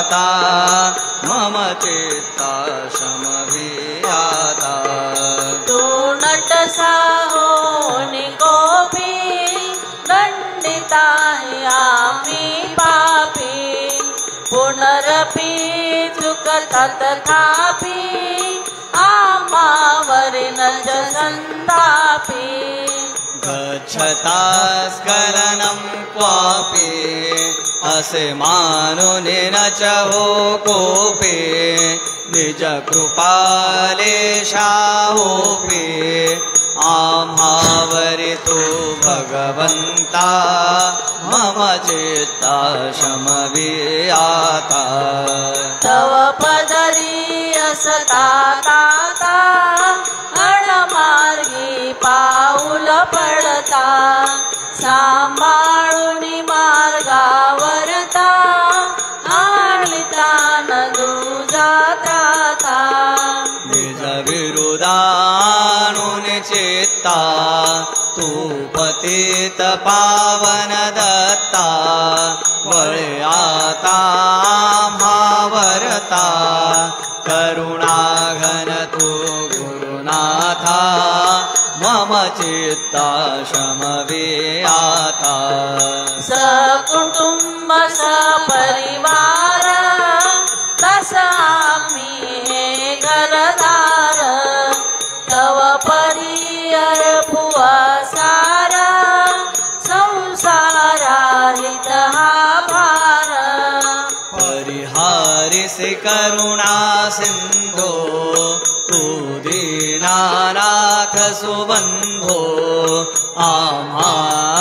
मम चित्ता शमवियाता तू नटसा होनी गोपी दंडितायामी पापी पुनरपि चुकता तथापि आमावरि न च संतापि गच्छता स्खलनं क्वापि असे मानुनि न च हो कोपि निज कृपालेशाहोपि आम्हावरि तु भगवन्ता मम चित्ता शमवियाता तव पदरी असता ताता अणमार्गी पाऊल पडता सांभाळूनी मार्गावरता आणिता न दुजाता निज विरुदानुनि चित्ता तू पतित पावन दत्ता वळे आता भावरता करुणाघन तू गुरुनाथा मम चित्ता शमवियाता सकुटुंब सपरिवार तसामी हे घरदार तव परियर भुवसार संसाराहित हा भार परिहारिसि करुणा सिंधो तू दीनानाथ सुबंधो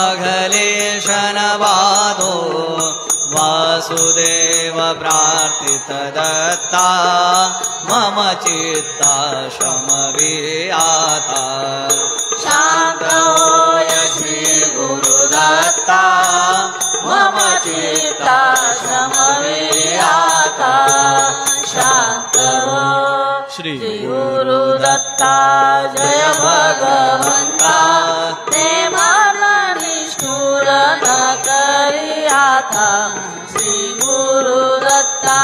आम्हाघलेशन वादो वासुदेव प्रार्थित दत्ता मम चित्ता शमवियाता शांत होय श्री गुरुदत्ता मम चित्ता शमवियाता शांत हो श्री गुरुदत्ता जय भगवंता ते मन निष्ठुर न करियाता श्री गुरुदत्ता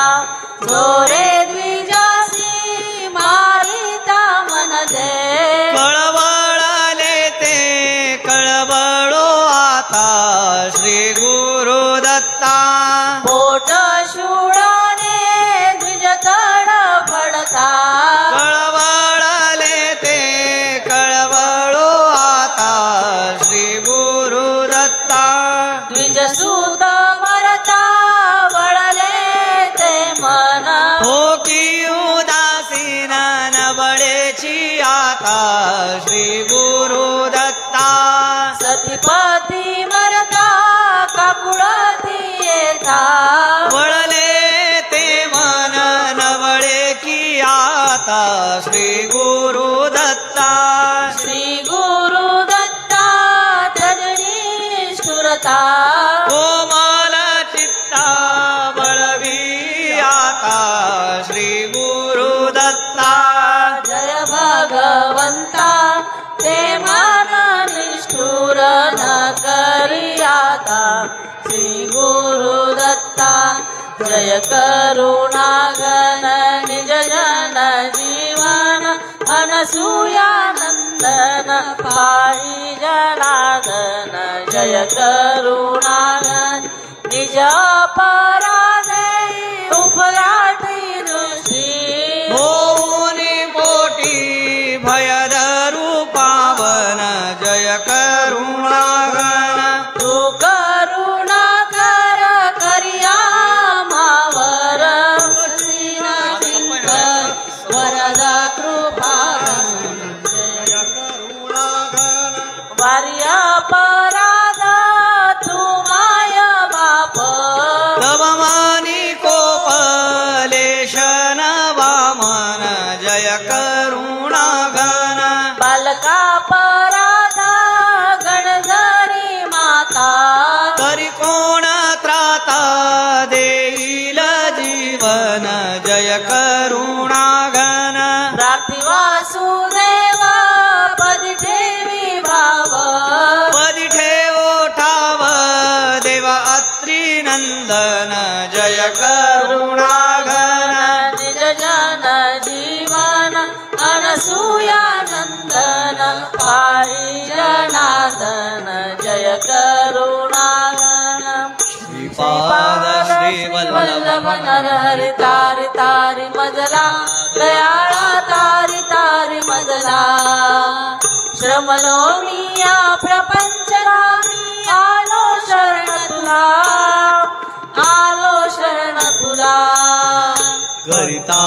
जोरे द्विजासी मारिता मन दे कळवळले ते कळवळो आता श्री गुरुदत्ता पोट शूळाने द्विजतड फडता कळवळले ते कळवळो आता श्री गुरुदत्ता द्विजसूत मरता वळले ते मन हो की उदासीन नबळेची आता श्री गुरुदत्ता सतीपती मरता काकुळती येता वळले ते मन नवळे की आता श्री गुरुदत्ता श्री गुरुदत्ता तजनी स्फुरता कोमल चित्ता बळवी आता श्री गुरुदत्ता जय भगवंता ते मन निष्ठुर न करियाता श्री गुरुदत्ता जय करुणाघन निज जन जीवन अनसूयानंदन पाहि जनार्दन जय करुणाघन निज पराधे उपराठी दृष्टी होऊनी पोटी भयधरू पावन जय करुणाघन तू करुणा कर करिया मावर वरदा कृपा वार्य पराध तू माय बाप तव मानी कोपलेशन वामन जय करुणाघन बालका पराध गणधरी माता तरी कोण त्राता देईल जीवन जय करुणाघन प्राप्ती वासुदेव पदी ठेवी भाव पदी ठेवो ठाव देव अत्री नंदन जय करुणा अनसूयानंदन पाहि जनार्दन जय करुणाघन श्रीपाद श्री वल्लभ नरहरि तारि तारि मजला दयाळा तारि तारि मजला श्रमलो मी या प्रपंचला आलो शरण तुला आलो शरण तुला करिता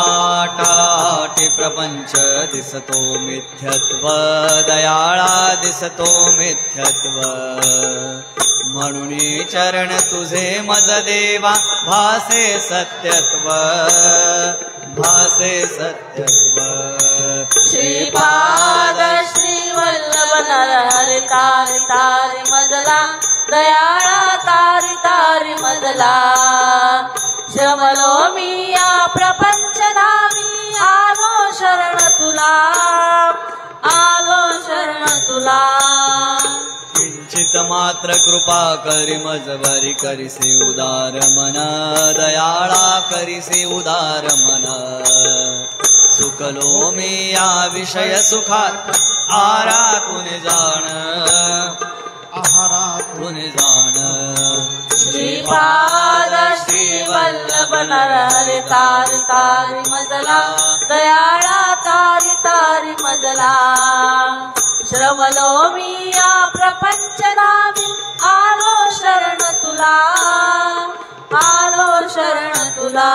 टाटी प्रपंच दिसतो मिथ्यत्व दयाळा दिसतो मिथ्यत्व म्हणून चरण तुझे मज देवा भासे सत्यत्व भासे सत्यत्व श्रीपाद श्री वल्लभ नरहरि तारि तारि मजला दयाळा तारि तारि मजला श्रमलो मी या प्रपंच धामी आलो शरण तुला आलो शरण तुला किंचित मात्र कृपा करी मजबरी करिसे उदार मन दयाळा करिसे उदार मन सुकलो मी या विषय सुखात आरातून जाण आहारातून जाण श्रीपाद श्री वल्लभ नरहरि तारि तारि मजला दयाळा तारि तारि मजला श्रमलो मी या प्रपंच धामी आलो शरण तुला आलो शरण तुला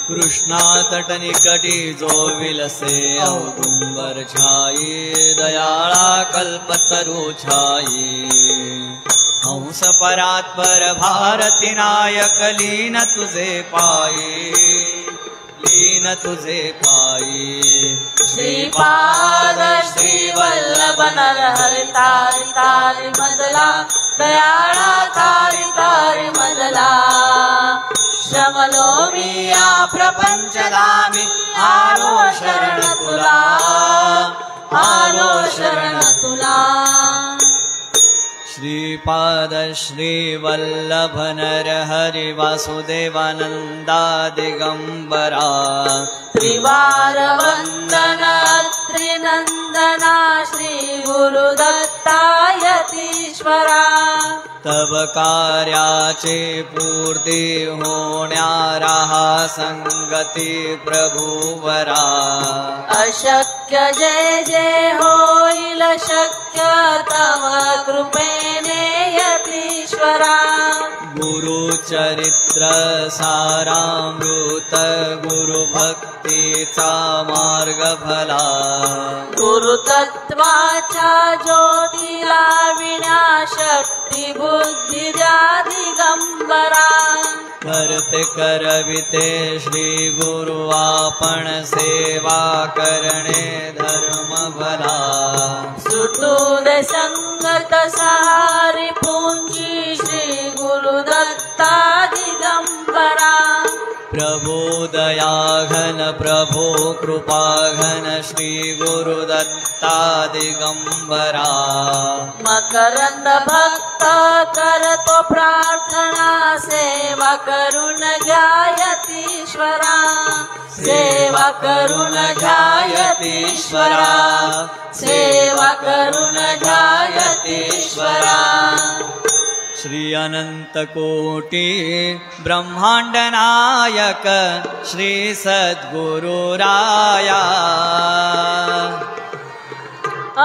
कृष्णा तट निकटी जो विलसे औदुंबर छाई दयाळा कल्पतरु छाई हंस परात्पर भारती नायक लीन तुझे पायी लीन तुझे पायी श्रीपाद श्री वल्लभ नरहरि तारि तारि मजला दयाळा तारि तारि मजला श्रमलो मी या प्रपंच धामी आलो शरण तुला आलो शरण तुला श्रीपाद श्री वल्लभ नरहरि वासुदेवानंदा दिगंबरा त्रिवार वंदन त्रिनंदना श्री गुरुदत्ता यतीश्वरा तब कार्याचे पूर्ती होण्यारा संगती प्रभुवरा अशक्य जय जय होईल शक्य तव कृपेने यतीश्वरा गुरुचरित्र सारामृत गुरुभक्तीचा मार्ग भला गुरुतत्वाच्या ज्योतीला विण्या शक्ती बुद्धी द्या दिगंबरा करते करविते श्री गुरु आपण सेवा करणे धर्म भला सुटू दे संगत सारी पुंजी श्री गुरुदत्ता दिगंबरा प्रभो दयाघन प्रभो कृपाघन श्री गुरुदत्ता दिगंबरा मकरंद भक्त करतो प्रार्थना सेवा करून घ्या यतीश्वरा सेवा करून घ्या यतीश्वरा सेवा करून घ्या यतीश्वरा श्री अनंत कोटी ब्रह्मांड नायक श्री सद्गुरु राया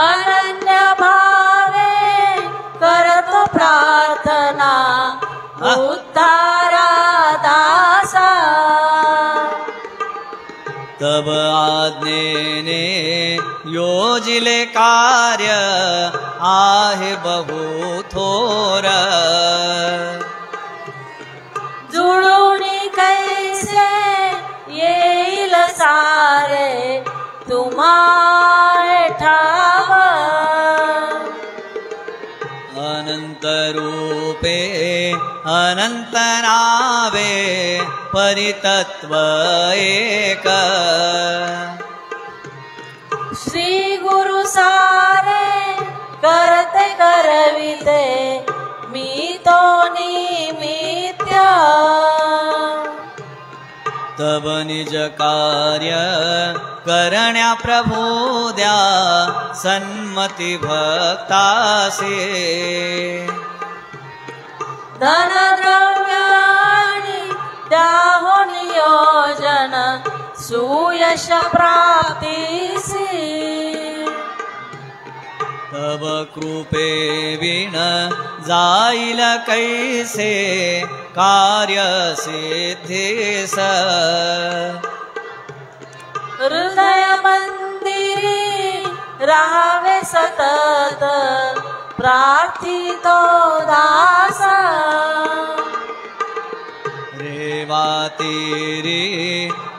अनन्य भावे करतो प्रार्थना उद्धारा दासा तब आज्ञेने योजिले कार्य आहे बहु थोर जुळूनी कैसे येईल सारे तुम्हारे ठाव अनंत रूपे अनंत नावे परितत्व एक श्री गुरु सारे करते करविते मी तो निमित्य तब निज कार्य करण्या प्रभो द्या सन्मती भक्तासे धन द्रव्याणि द्याहो नियोजन सुयश प्राप्तीसी तब कृपे विण जाईल कैसे कार्य सिद्धीस हृदय मंदिरी राहावे सतत प्रार्थितो दासा रेवातीरी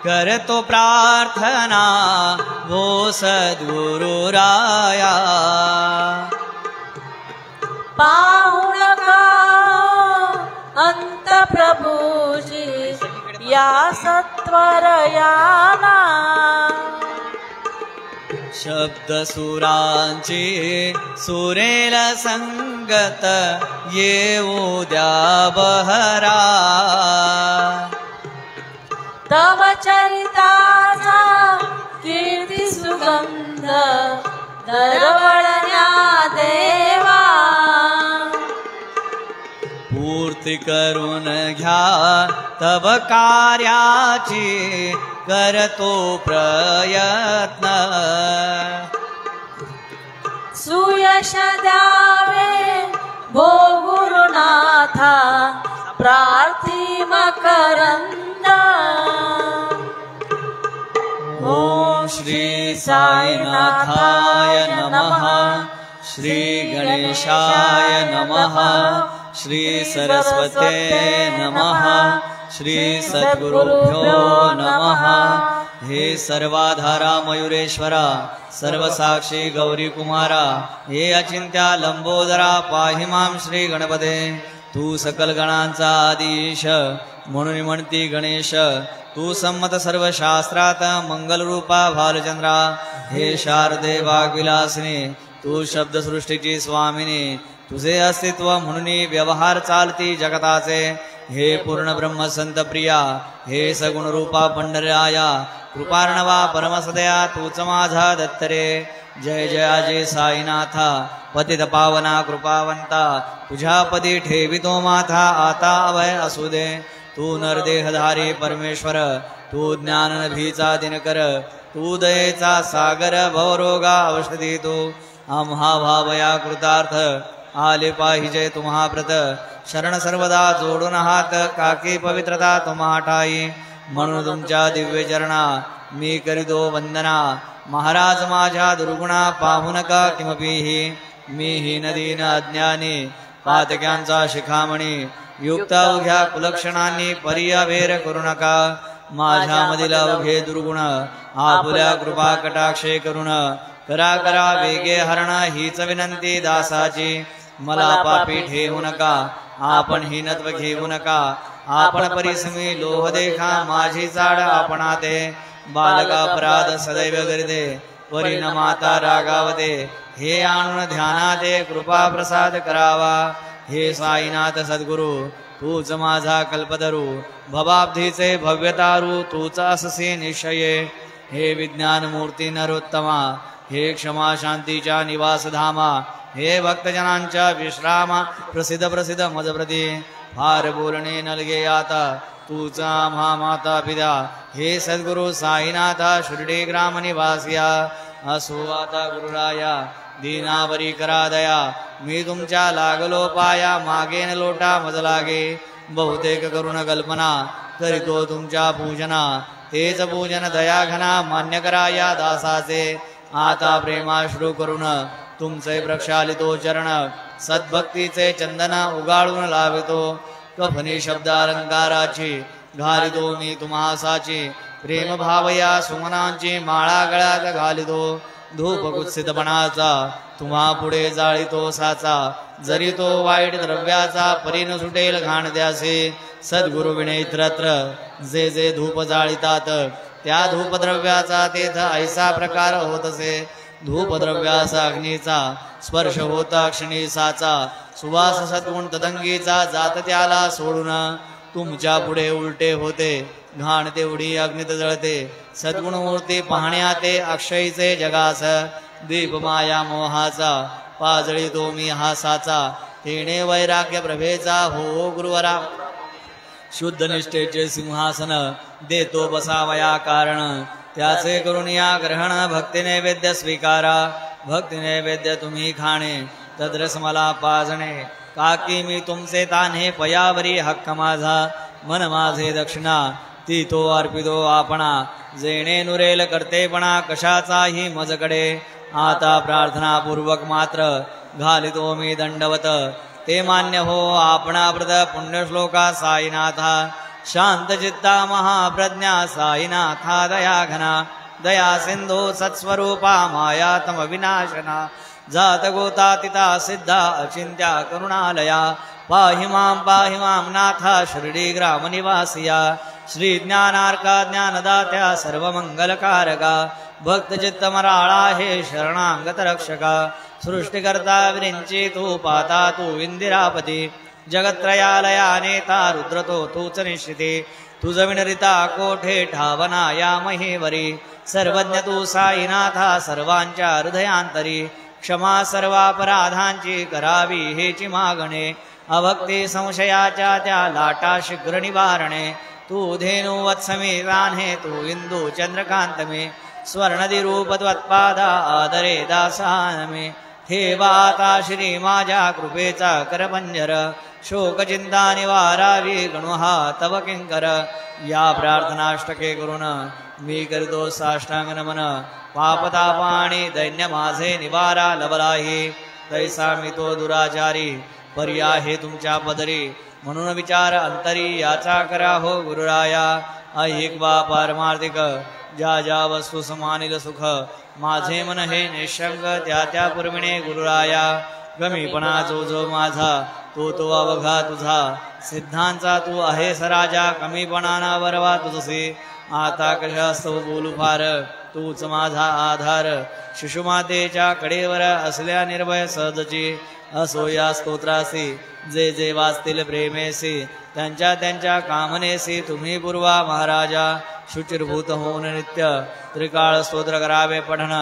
करतो प्रार्थना वो सद्गुरु राया पाहुण का अंत प्रभुजी या सत्वर याना शब्द सुरांची सुरेल संगत येऊ द्या बहरा तव चरिताचा कीर्ती सुगंध दरवळण्या देवा पूर्ती करून घ्या तव कार्याची करतो प्रयत्न सुयश द्यावे भो गुरुनाथा प्रार्थी मकरंद ओम श्री साईनाथाय नमः श्री गणेशाय नमः श्री सरस्वते नमः श्री सद्गुरुभ्यो नमः हे सर्वाधारा मयुरेश्वरा सर्वसाक्षी गौरी कुमारा हे अचिंत्या लंबोदरा पाहि मां श्री गणपते तू सकल गणांचा आदिश म्हणून म्हणती गणेश तू संमत सर्व शास्त्रात मंगल रूपा भालचंद्रा हे शारदे वाग्विलासिनी तू शब्द सृष्टीची स्वामिनी तुझे अस्तित्व म्हणून व्यवहार चालती जगताचे हे पूर्ण ब्रह्म संत प्रिया हे सगुण रूपा पंढराया कृपार्णवा परमसदया तूच माझा दत्तरे जय जयाजी साईनाथा पतित पावना कृपावंता तुझ्या पदी ठेवितो माथा आता अभय असू दे तू नरदेहधारी परमेश्वर तू ज्ञान नभीचा दिनकर तू दयेचा सागर भवरोगा औषधी तू आम्हा भावया कृतार्थ आले पाहिजे तुम्हा प्रत शरण सर्वदा जोडून हात काकी पवित्रता तुम्हा ठाई म्हणून तुमच्या दिव्य चरणा मी करीतो वंदना महाराज माझ्या दुर्गुणा पाहू नका किमपीही मी ही नदीन अज्ञानी पातक्यांचा शिखामणी युक्त अवघ्या कुलक्षणांनी पर्यावेर करू नका माझ्यामधील अवघे दुर्गुण आपुल्या कृपा कटाक्षे करून करा करा वेगे हरण हीच विनंती दासाची मला पापी ठेवू नका आपण हीनत्व घेऊ नका आपण परिसमी लोह देखा माझी चाड आपणाते बालका अपराध सदैव गरिदे परिणमाता रागावते हे आणून ध्यानाते कृपा प्रसाद करावा हे साईनाथ सद्गुरु तूच माझा कल्पतरू भवाब्धीचे भव्यतारू तूच अससी निश्चये हे विज्ञान मूर्ती नरोत्तमा हे क्षमा शांतीच्या निवासधामा हे भक्तजनांच्या विश्रामा प्रसिद्ध प्रसिद्ध मजप्रती फार बोलणे नलगे आता तूचा म्हा माता पिता हे सद्गुरु साईनाथा शिर्डी ग्राम निवासिया असो आता गुरुराया दीनावरी करा दया मी तुमच्या लागलो पाया मागेन लोटा मज लागे बहुतेक करुण कल्पना करीतो तुमच्या पूजना तेच पूजन दया घना मान्य करा या दासाचे आता प्रेमाश्रू करुण तुमचे प्रक्षालितो चरण सद्भक्तीचे चंदन उगाळून लावितो कफनी शब्द अलंकाराची घालितो मी तुम्हासाची प्रेम भावया सुमनांची माळा गळ्यात घालितो धूप कुत्सितपणाचा तुम्हा पुढे जाळीतो साचा जरी तो वाईट द्रव्याचा परीन सुटेल घाण द्यासे सद्गुरु विनयत्रत्र जे जे धूप जाळीतात त्या धूपद्रव्याचा तेथ ऐसा प्रकार होत असे धूपद्रव्याचा अग्नीचा स्पर्श होता क्षणी साचा सुवास सद्गुण तदंगीचा जात त्याला सोडून तुमच्या पुढे उलटे होते घाण तेवढी अग्नीत जळते सद्गुणमूर्ती पाहण्या ते अक्षयीचे जगास दीप माया मोहाचा पाजळी तो मी हासाचा तेणे वैराग्य प्रभेचा हो गुरुवरा शुद्ध निष्ठेचे सिंहासन देतो बसावया कारण त्याचे करून या ग्रहण भक्ती नैवेद्य स्वीकारा भक्ती नैवेद्य तुम्ही खाणे तद्रस मला पाजणे काकी मी तुमचे तान्हे पयावरी हक्क माझा मन माझे दक्षिणा ती तो अर्पितो आपणा जेणे नुरेल करतेपणा कशाचाही मजकडे आता प्रार्थना पूर्वक मात्र घालितो मी दंडवत ते मान्य हो आपणाप्रत पुण्यश्लोका साईनाथा शांत चित्ता महाप्रज्ञा साईनाथा दया घना दया सिंधू सत्स्वरूपा मायातम विनाशना जात गोतातिता सिद्धा अचिंत्या करुणालया पाहि मां नाथा शिर्डी ग्राम निवासिया श्री ज्ञानार्का ज्ञानदात्या सर्वमंगलकारका भक्त चित्त मराळा हे शरणांगत रक्षका सृष्टिकर्ता विरिंची तू पाता तू इंदिरापती जगत्रयालया नेता रुद्रतो तूच निश्चिती तुझ विनरिता कोठे ठावना या महेवरी सर्वज्ञ तू साईनाथा सर्वांच्या हृदयांतरी क्षमा सर्वापराधांची करावी हेची मागणे अभक्ती संशयाच्या त्या लाटा शीघ्र निवारणे तू धेनु वत्समी रान्हे तू इंदू चंद्रकांत मे स्वर्णदि रूप त्वत्पादा आदरे दासानमे ठेवाता श्री माझ्या कृपेचा करपंजर शोकचिंता निवारावी गणुहा तव किंकर या प्रार्थनाष्टके करून मी करतो साष्टांग नमन पापतापाणी दैन्य माझे निवारा लबलाही तैसा मी तो दुराचारी पर्याहे तुमच्या पदरी म्हणून विचार अंतरी याचा करा हो गुरुराया ऐहिक वा पारमार्थिक ज्या ज्या वस्तू समानिल सुख माझे मन हे निशंग त्या त्या पूर्विणे गुरुराया गमीपणा जो जो माझा तो तो अवघा तुझा सिद्धांचा तू आहेस राजा कमीपणाना वरवा तुझसे आता कशास्तव बोलू फार तूच माझा आधार शिशुमातेच्या कडेवर असल्या निर्भय सहजची असो या स्तोत्रासी जे जे वाचतील प्रेमेसी त्यांच्या त्यांच्या कामनेसी तुम्ही पूर्वा महाराजा शुचिर्भूत होऊन नित्य त्रिकाळ स्तोत्र करावे पठण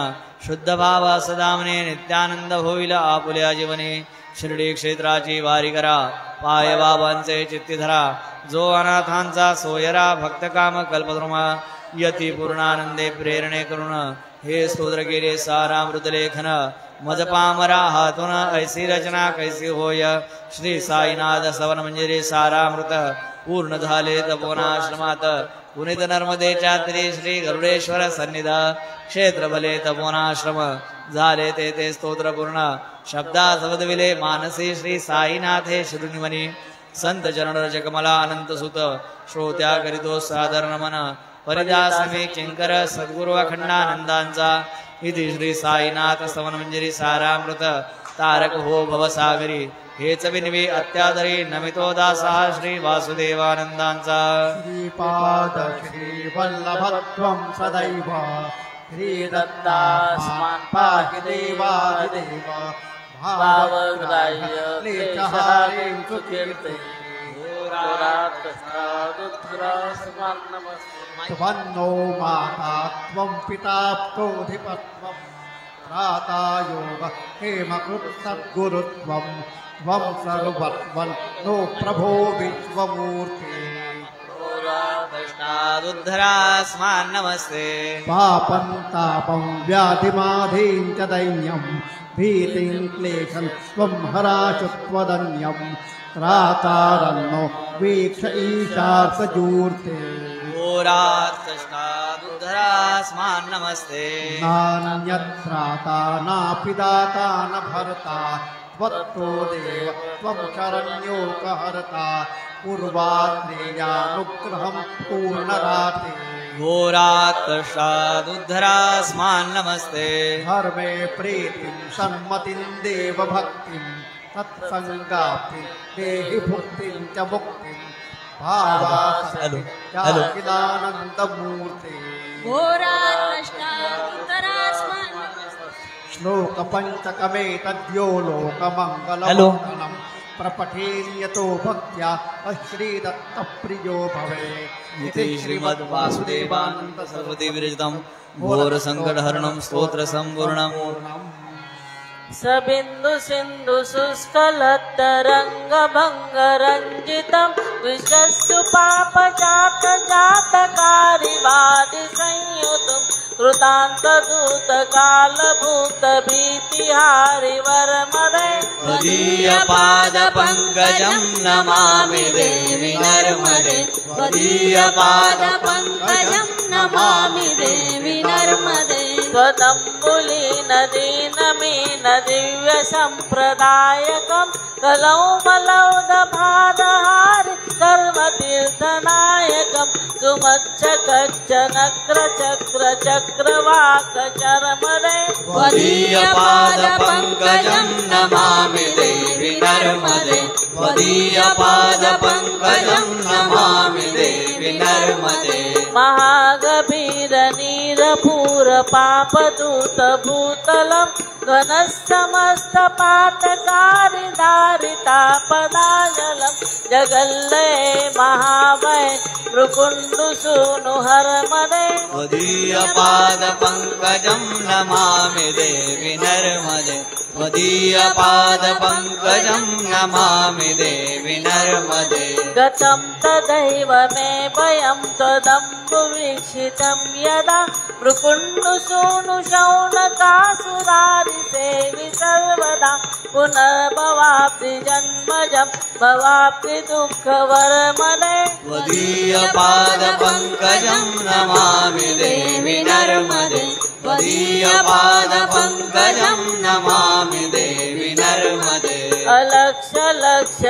शुद्ध भाव सदामने नित्यानंद होईल आपुल्या जीवने शिर्डी क्षेत्राची वारी करा पाय बाबांचे चित्ती धरा जो अनाथांचा सोयरा भक्त काम कल्पद्रुमा यती पूर्णानंदे प्रेरणे करून हे स्तोत्र केले सारामृत लेखन मज पामरा हातून ऐसी रचना कैसी होय श्री साईनाथ सवन मंजिरी सारामृत पूर्ण झाले तपोनाश्रमात पुनित नर्मदेच्या तरी श्री गरुडेश्वर सन्निध क्षेत्र भले तपोनाश्रम झाले ते स्तोत्र पूर्ण शब्दा सवदविले मानसी श्री साईनाथे श्रुनिमनी संत चरण रजकमला अनंत सुत श्रोत्या करितो सादर नमन परिदासमी किंकर सद्गुरु अखंडानंदांचा इति श्री साईनाथ स्तवन मंजिरी सारामृत तारक हो भवसागरी हेच विनवी अत्यादरी नमितो दासा श्री वासुदेवानंदांचा श्रीपाद श्री वल्लभत्वं सदैव श्री दत्तास्मान् पाहि देवादिदेव भावग्राह्य क्लेशहारिं सुकीर्ते त्वन्नो माता त्वं पिता प्रोधिपत्वं त्राता योग हेमकृत्सद्गुरुत्वं त्वं सर्वत्वं नो प्रभो विश्वमूर्ते कृष्णादुद्धरास्मान् नमस्ते पापं तापं व्याधिमाधीं च दैन्यं भीतिं क्लेशं त्वं हराशु त्वदन्यं त्रातारन्नो वीक्ष ईशार्षजूर्ते कृष्णादुद्धरास्मान् नमस्ते नान्यत्राता नापि दाता न भर्ता त्वत्तो देव त्वं शरण्योपहर्ता पूर्वात्रेयानुग्रहं पूर्णराते घोरात् कष्टादुद्धरास्मान् नमस्ते धर्मे प्रीतिं सन्मतिं देवभक्तिं तत्संगाप्तिं देहि भुक्तिं च मुक्तिं भावासक्तिदानन्दमूर्ते श्लोक पंचकमे तद्यो लोकमङ्गलमङ्गलं प्रपठेन्यतो भक्त्या श्रीदत्तप्रियो भवेत् इति श्रीमद्वासुदेवानन्द सरस्वती विरचितं घोरसङ्कटहरणं स्तोत्रसम्पूर्णम् सबिंदु सिंधु शुष्कलतरंग भंग रंजितम विश्वसु पाप जात जातकारी वादि संयुतम कृतांत दूत काल भूत भीतिहारि वरमदे त्वदीय पाद पंकजं नमामि देवि नर्मदे त्वदीय पाद पंकजं नमामि देवि नर्मदे त्वदम्बुलीन दीनमीन दिव्य संप्रदायकं कलौमलौदभारहारि सर्वतीर्थनायकं सुमच्चकच्च नक्र चक्र चक्रवाक चरमदे त्वदीय पाद पंकजं नमामि देवि नर्मदे त्वदीय पाद पंकजं नमामि देवि नर्मदे महागभीर नीरपूर पापदूत भूतलं घनस्तमस्त पातकारी धारितापदाजलं जगल्लये महावय मृकुण्डु सूनु हरमदे त्वदीय पाद पंकजं नमामि देवि नर्मदे त्वदीय पाद पंकजं नमामि देवि नर्मदे गतं तदैव मे भयं त्वदम्बुवीक्षितं यदा मृकुण्डु सूनु शौनकासुरारिसेवि सर्वदा पुनर्भवाप्ति जन्मजं भवाप्ति दुःखवरमदे त्वदीय पाद पंकजं नमामि देवि नर्मदे त्वदीय पाद पंकजं नमामि देवि नर्मदे अलक्ष लक्ष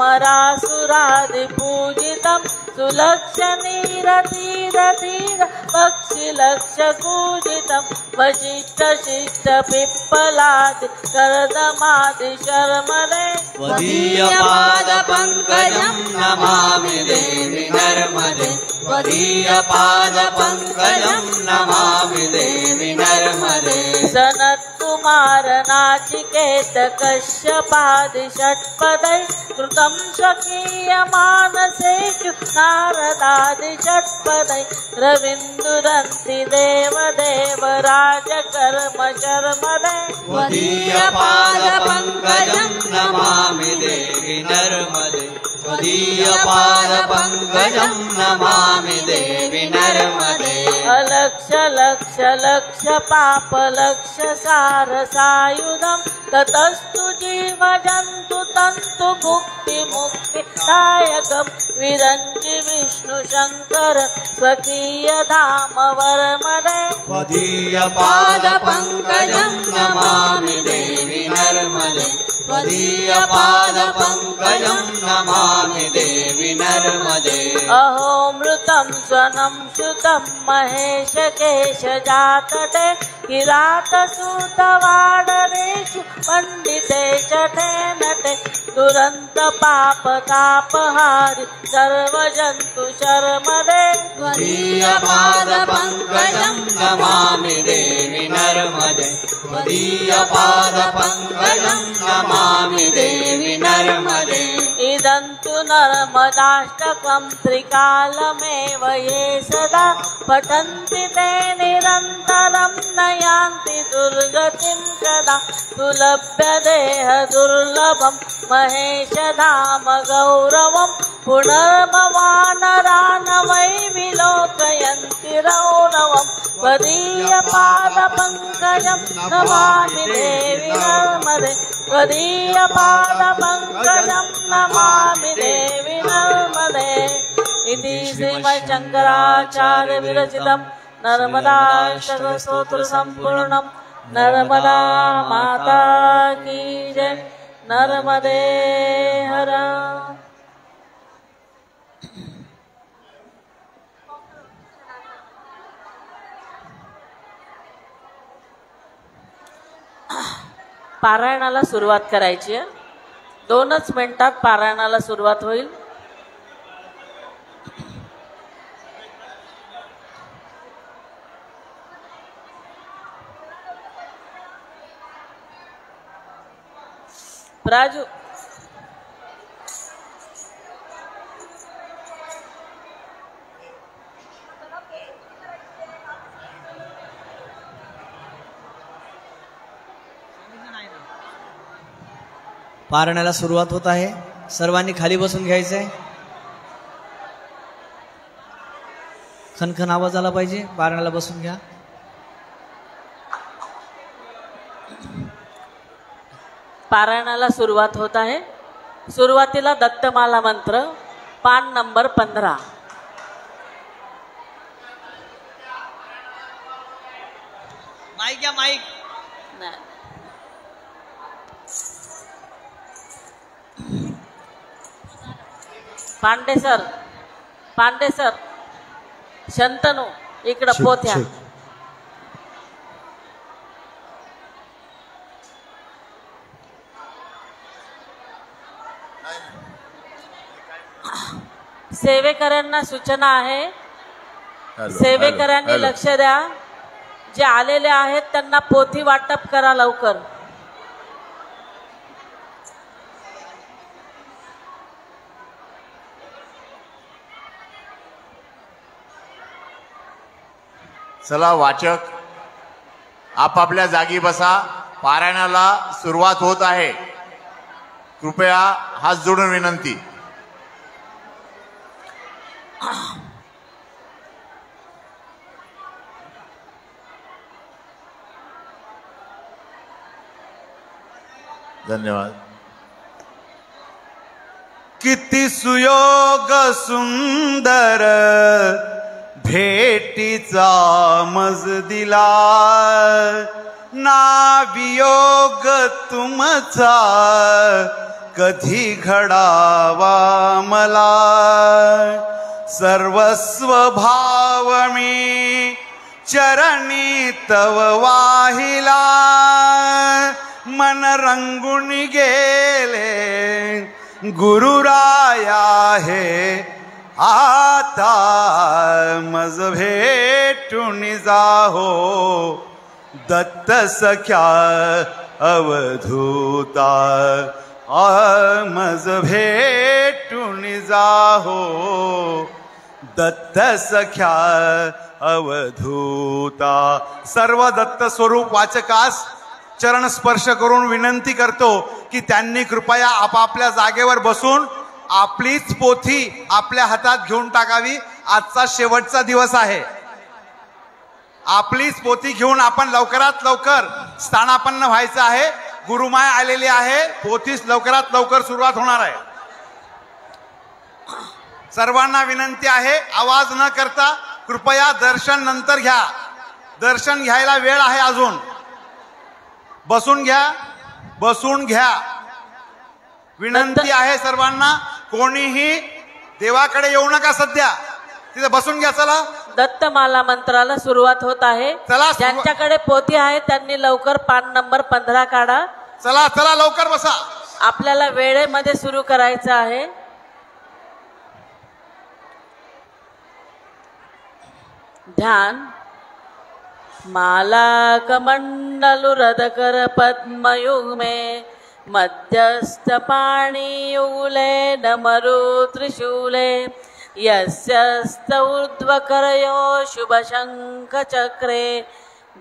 किन्नरामरासुरादि पूजितं सुलक्ष नीर तीर तीर पक्षि लक्ष कूजितं वशिष्ठ शिष्ट पिप्पलादि कर्दमादि शर्मदे त्वदीय पाद पंकजं नमामि देवि नर्मदे त्वदीय पाद पंकजं नमामि देवि नर्मदे सनत् कुमार नाचिकेत कश्यपादि षट्पदै कृतं स्वकीय मानसेषु नारदादि षट्पदै रविन्दुरन्ति देवदेव राजकर्म शर्मदे त्वदीय पाद पंकजं नमामि देवि नर्मदे त्वदीय पाद पंकजं नमामि देवि नर्मदे अलक्ष लक्ष लक्ष पाप लक्ष सार सायुधं ततस्तु जीव जन्तु तन्तु भुक्ति मुक्ति दायकं विरञ्चि विष्णु शंकर स्वकीय धाम वरमदे त्वदीय पाद पंकजं नमामि देवि नर्मदे त्वदीय पाद पंकजं नमामि देवि नर्मदे अहो मृतं स्वनं श्रुतं महेश केश जातटे किरात सूतवाडरेषु पंडिते चटे नटे दुरंत पाप तापहारि सर्वजन्तु शर्मदे त्वदीय पाद पंकजं नमामि देवि नर्मदे त्वदीय पाद पंकजं नमामि देवि नर्मदे इदं तु नर्मदाष्टकं त्रिकालमेव ये सदा पठन्ति ते निरन्तरं न यान्ति दुर्गतिं कदा सुलभ्य देह दुर्लभं महेशधाम गौरवं पुनर्भवानरा न वै विलोकयन्ति रौरवं त्वदीय पाद पंकजं नमामि देवि नर्मदे त्वदीय पाद पंकजं नमामि देवि नर्मदे इति श्रीमच्छंकराचार्य विरचितं नर्मदाष्टकस्तोत्र संपूर्णं नर्मदा माता की जय नर्मदे हर पारायणाला सुरुवात करायची आहे 2च मिनिटात पारायणाला सुरुवात होईल राजू पारायणाला सुरुवात होत आहे. सर्वांनी खाली बसून घ्यायचंय. खनखन आवाज आला पाहिजे. पारायणाला बसून घ्या. पारायणाला सुरुवात होत आहे. सुरुवातीला दत्तमाला मंत्र पान नंबर 15. माईक घ्या. माईक. पांडे सर शंतनू इकडं पोथ्या. सेवेकऱ्यांना सूचना आहे. सेवेकऱ्यांनी लक्ष द्या. जे आलेले आहेत त्यांना पोथी वाटप करा लवकर. चला वाचक आपापल्या जागी बसा. पारायणाला सुरुवात होत आहे. कृपया हात जोडून विनंती. धन्यवाद. किती सुयोग सुंदर भेटीचा मज दिला, ना वियोग तुमचा कधी घडावा मला. सर्वस्व भाव मी चरणी तव वाहिला, मन रंगून गेले गुरुराया हे आता. मज भेटून जाहो दत्त सख्या अवधूता. मज भेटून जाहो दत्त सख्या अवधूता. सर्व दत्त स्वरूप वाचकास चरण स्पर्श करून विनंती करतो की त्यांनी कृपया आपापल्या जागेवर बसून आपलीच पोथी आपल्या हातात घेऊन टाकावी. आजचा शेवटचा दिवस आहे. आपलीच पोथी घेऊन आपण लवकरात लवकर स्थानापन्न व्हायचं आहे. गुरुमाय आलेली आहे. पोथीस लवकरात लवकर सुरुवात होणार आहे. सर्वांना विनंती आहे आवाज न करता कृपया दर्शन नंतर घ्या. दर्शन घ्यायला वेळ आहे अजून. बसून घ्या. बसून घ्या. विनंती आहे सर्वांना. कोणीही देवाकडे येऊ नका. सध्या तिथे बसून घ्या. चला दत्तमाला मंत्राला सुरुवात होत आहे. चला. ज्यांच्याकडे पोथी आहे त्यांनी लवकर पान नंबर 15 काढा. चला चला लवकर बसा. आपल्याला वेळेमध्ये सुरू करायचं आहे. ध्यान. माला कमंडलुरदकर पद्मयुग्मे मध्यस्थ पाणियुगले डमरू त्रिशूले यस्यस्त ऊर्ध्वकरयो शुभशङ्खचक्रे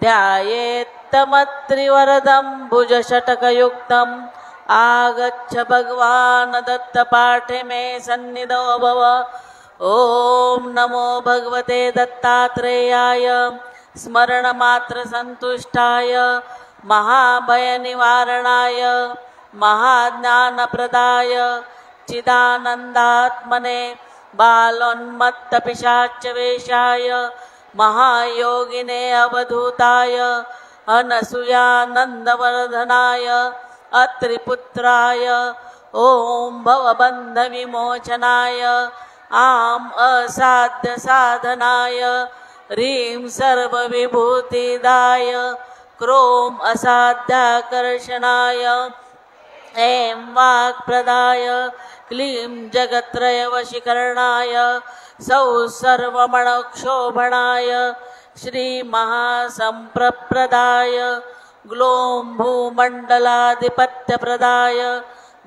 ध्यायेत्तमत्रिवरदं भुजषटकयुक्तम् आगच्छ भगवान् दत्तपाठे मे सन्निधो भव. ओम नमो भगवते दत्तात्रेयाय स्मरणमात्र संतुष्टाय महाभय निवारणाय महाज्ञानप्रदाय चिदानंदात्मने बालोन्मत्त पिशाचवेशाय महायोगिने अवधूताय अनसूयानंदवर्धनाय अत्रिपुत्राय ओम भवबंध विमोचनाय आम असाध्य साधनाय ह्रीं सर्वविभूतिदाय क्रोम असाध्याकर्षणाय ऐं वाक्प्रदाय क्लीं जगत्त्रयवशीकरणाय सौः सर्वमणक्षोभणाय श्रीमहासम्प्रप्रदाय ग्लों भूमण्डलाधिपत्यप्रदाय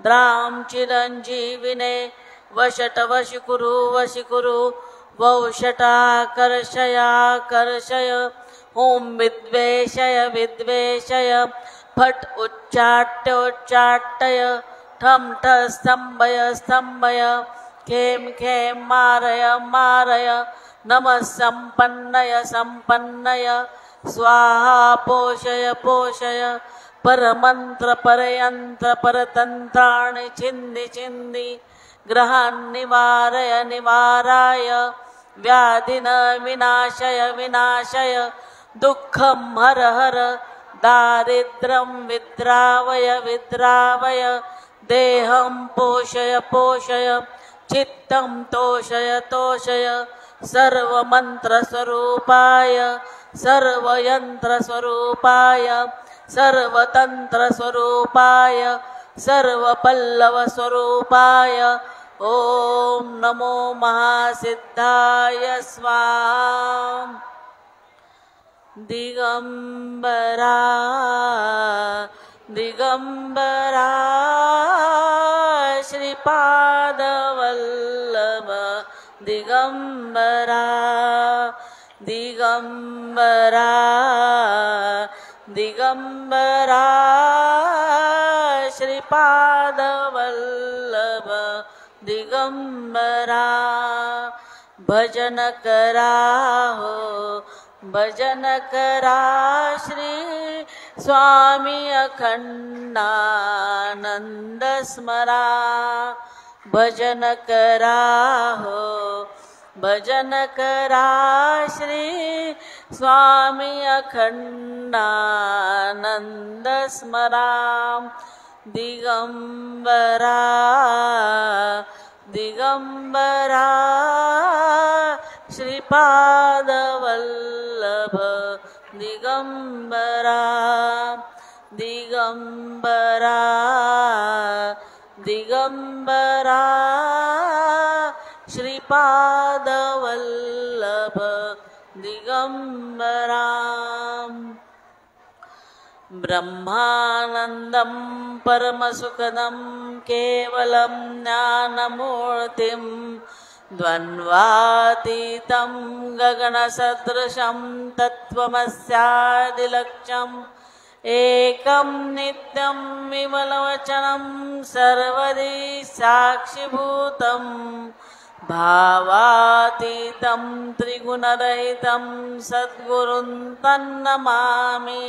द्रां चिरञ्जीविने वशटवशिकुरु वशिकुरु वौषटाकर्षयाकर्षय ॐ विद्वेषय विद्वेषय फट् उच्चाट्योच्चाटय ठम ठ स्तंभय स्तंभय खेम खेम मारय मारय नमः संपन्नय संपन्नय स्वाहा पोषय पोषय परमंत्र परयंत्र परतंत्राणि छिन्दी छिन्दी ग्रहान् निवारय निवाराय व्याधिन विनाशय विनाशय दुःखं हर हर दारिद्र्यं विद्रावय विद्रावय देहं पोषय पोषय चित्तं तोषय तोषय सर्वमन्त्रस्वरूपाय सर्वयन्त्रस्वरूपाय सर्वतन्त्रस्वरूपाय सर्वपल्लवस्वरूपाय ॐ नमो महासिद्धाय स्वाहा। दिगंबरा दिगंबरा श्रीपादवल्लभ दिगंबरा दिगंबरा दिगंबरा श्रीपादवल्लभ दिगंबरा भजन करा हो भजन करा श्री स्वामी अखंडानंद स्मरा भजन करा हो भजन करा श्री स्वामी अखंडानंद स्मरा दिगंबरा दिगंबरा श्रीपादवल्लभ दिगंबरा दिगंबरा दिगंबरा श्रीपादवल्लभ दिगंबरा ब्रह्मानन्दं परमसुखदं केवलं ज्ञानमूर्तिं द्वन्द्वातीतं गगनसदृशं तत्त्वमस्यादिलक्ष्यम् एकं नित्यं विमलवचनं सर्वदि साक्षिभूतं भावातीतं त्रिगुणरहितं सद्गुरुं तन्नमामि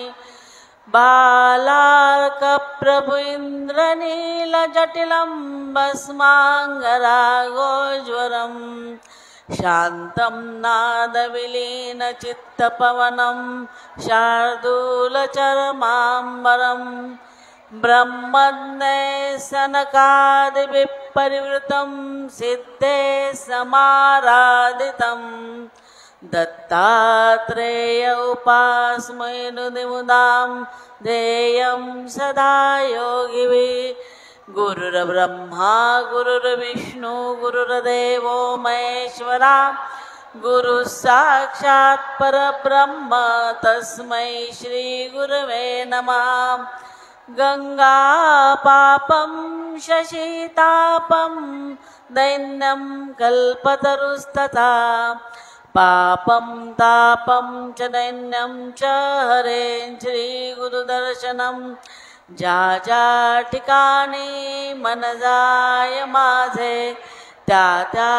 बालार्कप्रभु इन्द्रनीलजटिलं भस्माङ्गरागोज्वरं शान्तं नादविलीनचित्तपवनं शार्दूलचरमाम्बरं ब्रह्मज्ञे सनकादिभिः परिवृतं सिद्धे समाराधितं दत्तात्रेय उपास्महे मुदां ध्येयं सदा योगिभिः गुरुर्ब्रह्मा गुरुर्विष्णु गुरुर्देवो महेश्वरा गुरुः साक्षात् परब्रह्म तस्मै श्री गुरवे नमः गंगापापं शशितापं दैन्यं कल्पतरुस्तथा पापं तापं च दैन्यं च हरें श्रीगुरुदर्शनं ज्या ज्या ठिकाणी मन जाय माझे त्या त्या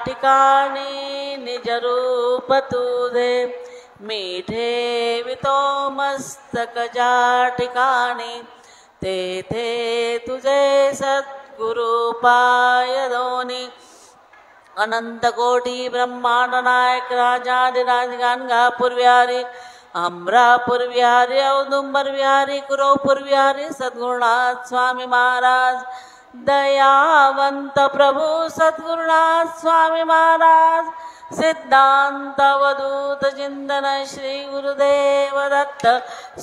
ठिकाणी निजरूप तुझे मी ठेवितो मस्तक ज्या ठिकाणी तेथे तुझे सद्गुरु पाय दोनी अनंत कोटी ब्रह्मांड नायक राजाधिराज गाणगापूर विहारी अमरापूर विहारी औदुंबर विहारी कुरवपूर विहारी सद्गुरुनाथ स्वामी महाराज दयावंत प्रभु सद्गुरुनाथ स्वामी महाराज सिद्धांत अवधूत चिंतन श्री गुरुदेव दत्त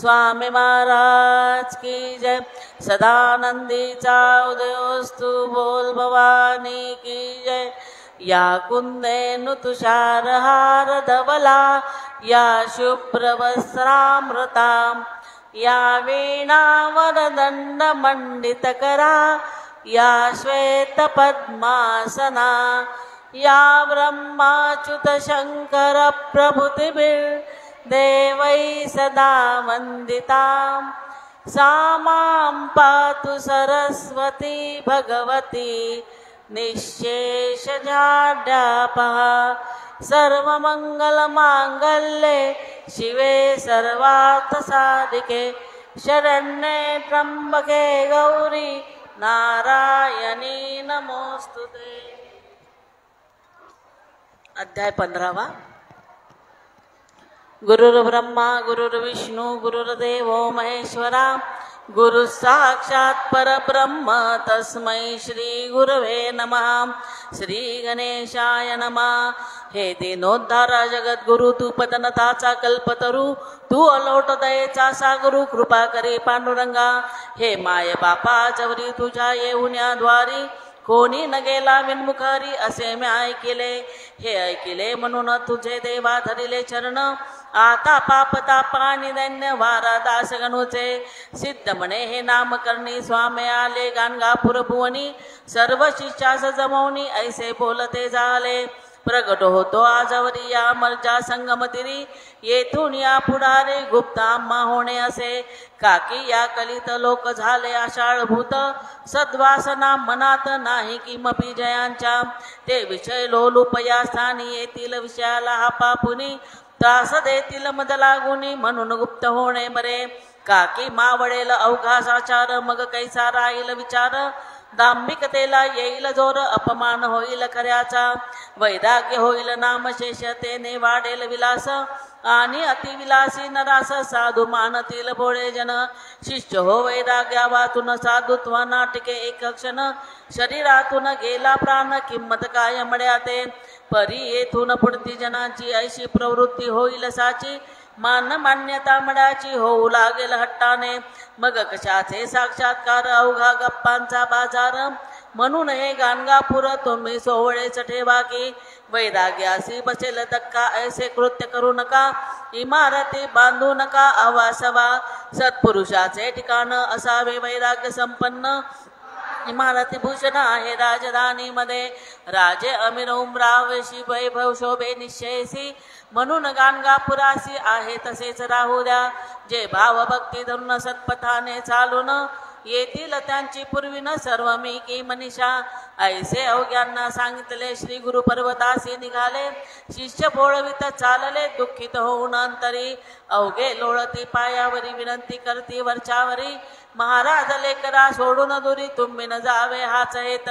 स्वामी महाराज की जय सदानंदीचा उदयोस्तु बोल भवानी की जय या कुंदेनु तुषारहार धवला या शुभ्रवस्त्रामृता या वीणावरदंड मंडितकरा या श्वेतपद्मासना या ब्रह्माच्युत शंकर प्रभृतिभिर्देवै सदा वंदिता सा मां पातु सरस्वती भगवती निःशेषजाड्यापः सर्वमङ्गलमाङ्गल्ये शिवे सर्वार्थसाधिके शरण्ये त्र्यंबके गौरी नारायणी नमोस्तुते. अध्याय 15. गुरुर्ब्रह्मा गुरुर्विष्णू गुरुर्देवो महेश्वरा गुरु साक्षात् परब्रह्म तस्मै श्री गुरवे नमः. श्री गणेशाय नमः. हे दीनोद्धारा जगद्गुरु तू पतनताचा कल्पतरू तू अलोट दयेचा सागरू कृपा करी पांडुरंगा. हे माय बापा चवरी तुझ्या येऊन्याद्वारी कोणी न गेला विनमुखारी असे मी ऐकिले. हे ऐकिले म्हणून तुझे देवा धरिले चरण आता पाप तापानी दैन्य वारा दास गणूचे. सिद्ध म्हणे हे नामकर्णी स्वामी आले गाणगापूर भुवनी सर्व शिष्यास जमवणी ऐसे बोलते झाले. प्रगट होतो आजवरी या मर्जा संगमतिरी येथून या पुढारे गुप्त आम्हा होणे असे. काकी या कलित लोक झाले आषाढभूत सद्वासना मनात नाही किमपि जयांच्या. ते विषय लोलुप या स्थानी येतील विषयाला हा पापुनी त्रास देतील मद लागुनी म्हणून गुप्त होणे बरे. काकी मावळेल अवघासाचार मग कैसा राहील विचार दांभिकतेला येईल जोर अपमान होईल खऱ्याचा. वैराग्य होईल नामशेषतेने वाढेल विलास आणि अतिविलासी नरास साधू मानतील भोळे जन. शिष्य हो वैराग्या वातून साधुत्व नाटके एक क्षण शरीरातून गेला प्राण किंमत काय मड्याते. परी येथून पुढती जनाची ऐशी प्रवृत्ती होईल साची मान मान्यता मडाची होऊ लागेल हट्टाने. मग कशाचे साक्षात्कार अवघा गप्पांचा बाजार म्हणून हे गाणगापूर तुम्ही सोहळेच ठेवा की. वैराग्यासी बसेल धक्का ऐसे कृत्य करू नका इमारती बांधू नका अवासवा. सत्पुरुषाचे ठिकाण असावे वैराग्य संपन्न इमारती भूषण आहे राजधानी मध्ये. राजे अमीर उमरावेशी वैभव शोभे निश्चयसी म्हणून गाणगापुरासी आहे तसेच राहू द्या. जे भाव भक्ती धरून सत्पथाने चालून येतील त्यांची पूर्वीन सर्व मी की मनीषा. ऐसे अवघ्यांना सांगितले श्री गुरु पर्वतासी निघाले. शिष्य बोळवित चालले दुःखित होऊन अंतरी. अवघे लोळती पायावरी विनंती करती वरच्यावरी. महाराज लेकरा सोडून दुरी तुम्ही न जावे हाच हेत.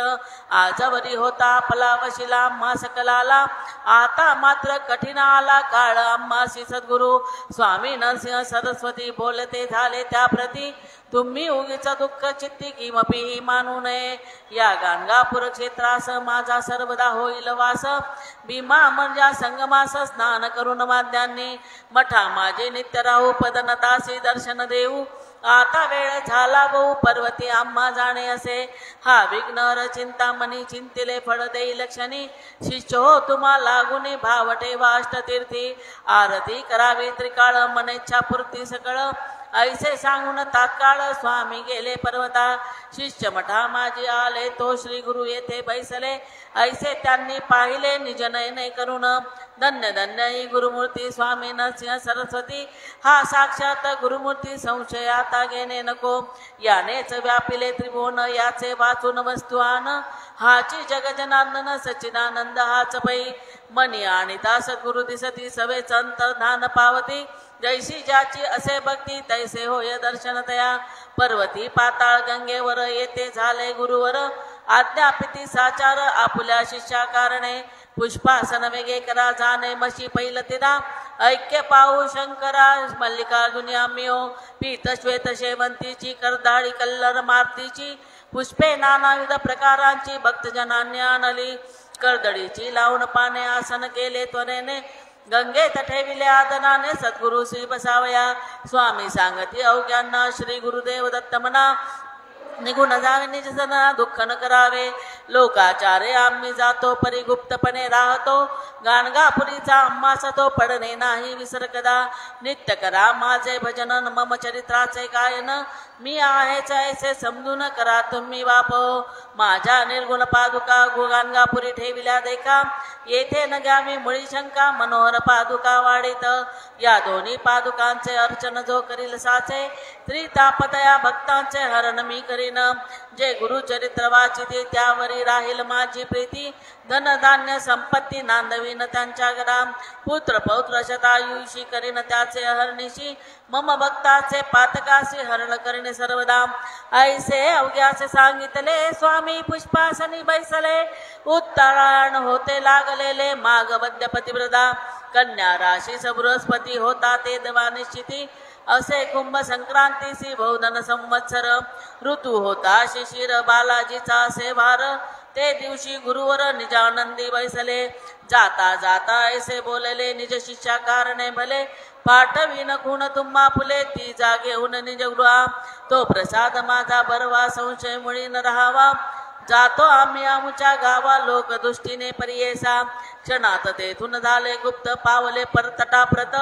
आजवरी होता आपला वशिला आम्हा सकलाला आता मात्र कठीण आला काळ आम्हासी. सद्गुरु स्वामी नरसिंह सरस्वती बोलते झाले त्याप्रती तुम्ही उगीच दुःख चित्ती किमपि मानू नये. या गाणगापूर क्षेत्रास माझा सर्वदा होईल वास. भीमा मर्जा संगमास स्नान करून वाद्यांनी मठा माझे नित्य राहू पदनतासी दर्शन देऊ. आता वेळ झाला बहु पर्वती आम्हा जाणे असे. हा विघ्नर चिंतामणी चिंतिले फळ देईल क्षणी. शिष्य हो तुम्हा लागुनी भाव ठेवा अष्टतीर्थी. आरती करावी त्रिकाळ मनेच्छा पूर्ती सकळ. ऐसे सांगून तात्काळ स्वामी गेले पर्वता. शिष्य मठा माझी आले तो श्री गुरु येथे बैसले. ऐसे त्यांनी पाहिले निज नयने करून. धन्य धन्य ही गुरुमूर्ती स्वामी नरसिंह सरस्वती. हा साक्षात गुरुमूर्ती संशय आता घेणे नको. यानेच व्यापिले त्रिभुवन याचे वाचून वस्तुआन. हाची जगजनार्दन सच्चिदानंद हाच पै. मनी आणि दास गुरु दिसती सवेच अंतर्धान पावती. जैसी ज्याची असे भक्ती तैसे होय दर्शन तया. पर्वती पाताळ गंगेवर येते झाले गुरुवर. आज्ञापिती साचार आपुल्या शिष्या कारणे. पुष्पासन वेगे करा जाणे मशी पैल तिरा. ऐक्य पाहू शंकरा मल्लिकार्जुनी आम्यो. पीत श्वेत शेवंतीची करदाळी कल्लर मारुतीची. पुष्पे नानाविध प्रकारांची भक्तजनांनी आणली. करदळीची लावून पाने आसन केले त्वरेने. गंगेत ठेविले आदनाने सद्गुरु श्री बसावया. स्वामी सांगती अवघ्यांना श्री गुरुदेव दत्त म्हणा. निघून जावे निज जना दुःख न करावे. लोकाचारे आम्ही जातो परिगुप्तपणे राहतो गाणगापुरीचा आम्हास तो पडणे नाही विसर कदा नित्य करा माझे भजन मम चरित्राचे गायन मी आहेच ऐसे समजून करा तुम्ही बाप माझ्या निर्गुण पादुका गाणगापुरी ठेविल्या देखा येथे न घ्यावी मुळी शंका मनोहर पादुका वाढीत या दोन्ही पादुकांचे अर्चन जो करील साचे त्रितापदया भक्तांचे हरण मी करीन जे गुरुचरित्र वाचिते त्यावरी राहील माझी प्रीती धनधान्य संपत्ती नांदवीन त्यांच्या घरा पुत्र पौत्र शतायुषी करीन त्याचे हरणीशी मम भक्ताचे पातकाशी हरण करणे सर्वदा ऐसे अवघ्याचे सांगितले स्वामी पुष्पासनी बैसले उत्तरायण होते लागलेले माग वद्य पतिव्रता कन्या राशी बृहस्पती होता ते देवा निश्चिती असे कुंभ संक्रांतीसी बहुधन संवत्सर ऋतू होता शिशिर बालाजीचा असे भार ते दिवशी गुरुवर निजानंदी बैसले जाता जाता ऐसे बोलले निज शिष्या कारणे भले पाठवीन खूण तुम्हा फुले ती जागेहून निज गृहा तो प्रसाद माझा बरवा संशय मुळी न राहावा जातो आम्ही आमच्या गावा लोक दृष्टीने परियेसा क्षणात तेथून झाले गुप्त पावले परतटाप्रत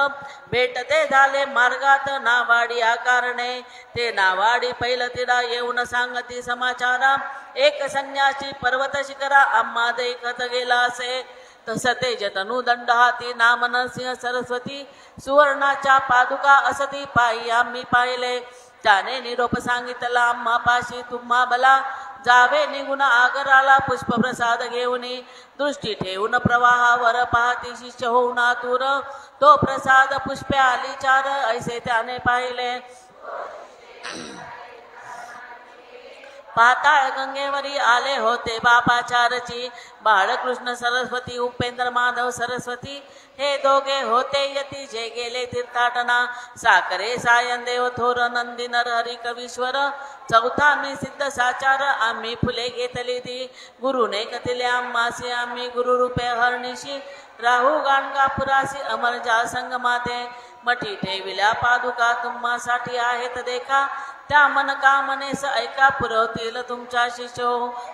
भेटते झाले मार्गात नावाडी आकारणे ते नावाडी पहिलं तिडा येऊन सांगती समाचारा एक संन्यासी पर्वत शिखरा आम्हा देखत गेला असे तस ते जतनु दंड हाती नाम नरसिंह सरस्वती सुवर्णाच्या पादुका असती पायी आम्ही पाहिले त्याने निरोप सांगितला आम्हा पाशी तुम्हा बला जावे निघून आगराला पुष्पप्रसाद घेऊनी दृष्टी ठेवून प्रवाहावर पाहती शिष्य होऊन आतुर तो प्रसाद पुष्पे आली चार ऐसे त्याने पाहिले पाताळ गंगेवरी आले होते बापाचारची बाळकृष्ण सरस्वती उपेंद्र माधव सरस्वती हे दोघे होते यती जे गेले तीर्थाटना साकरे सायनदेव थोर नंदी नरहरी कवीश्वर चौथा मी सिद्ध साचार आम्ही फुले घेतली ती गुरुने कथिले आम्हासी आम्ही गुरुरूपे हरणीशी राहू गाणगापुरासी अमर जा संगमाते मठी ठेविल्या पादुका तुम्हासाठी आहेत देखा त्या मन कामनेस ऐका पुरवतील तुमच्या शिष्य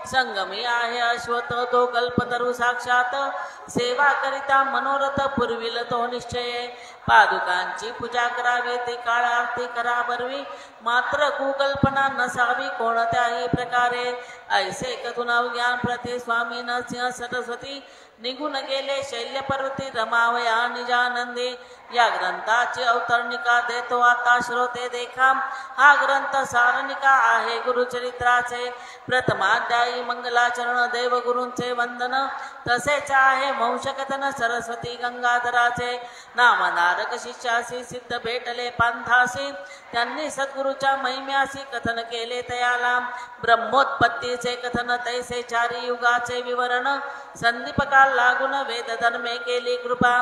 संगमी आहे अश्वत तो कल्पतरू साक्षात सेवा करिता मनोरथ पुरविल तो निश्चय पादुकांची पूजा करावी ती काळ आरती करा बरवी मात्र कुकल्पना नसावी कोणत्याही प्रकारे ऐसे कथून ज्ञान प्रति स्वामी नरसिंह सरस्वती निघून गेले शैल्य पर्वती रमावया निजानंदी या ग्रंथाची अवतरणिका देतो आता श्रोते देखा हा ग्रंथ सारणिका आहे गुरुचरित्राचे प्रथमाध्यायी मंगलाचरण देवगुरूंचे वंदन तसेच आहे वंशकथन सरस्वती गंगाधराचे नामधारक शिष्यासी सिद्ध भेटले पंथासी त्यांनी सद्गुरूच्या महिम्यासी कथन केले तयाला ब्रह्मोत्पत्तीचे कथन तैसे चारी युगाचे विवरण संदीपकाल लागून वेद धर्मे केली कृपा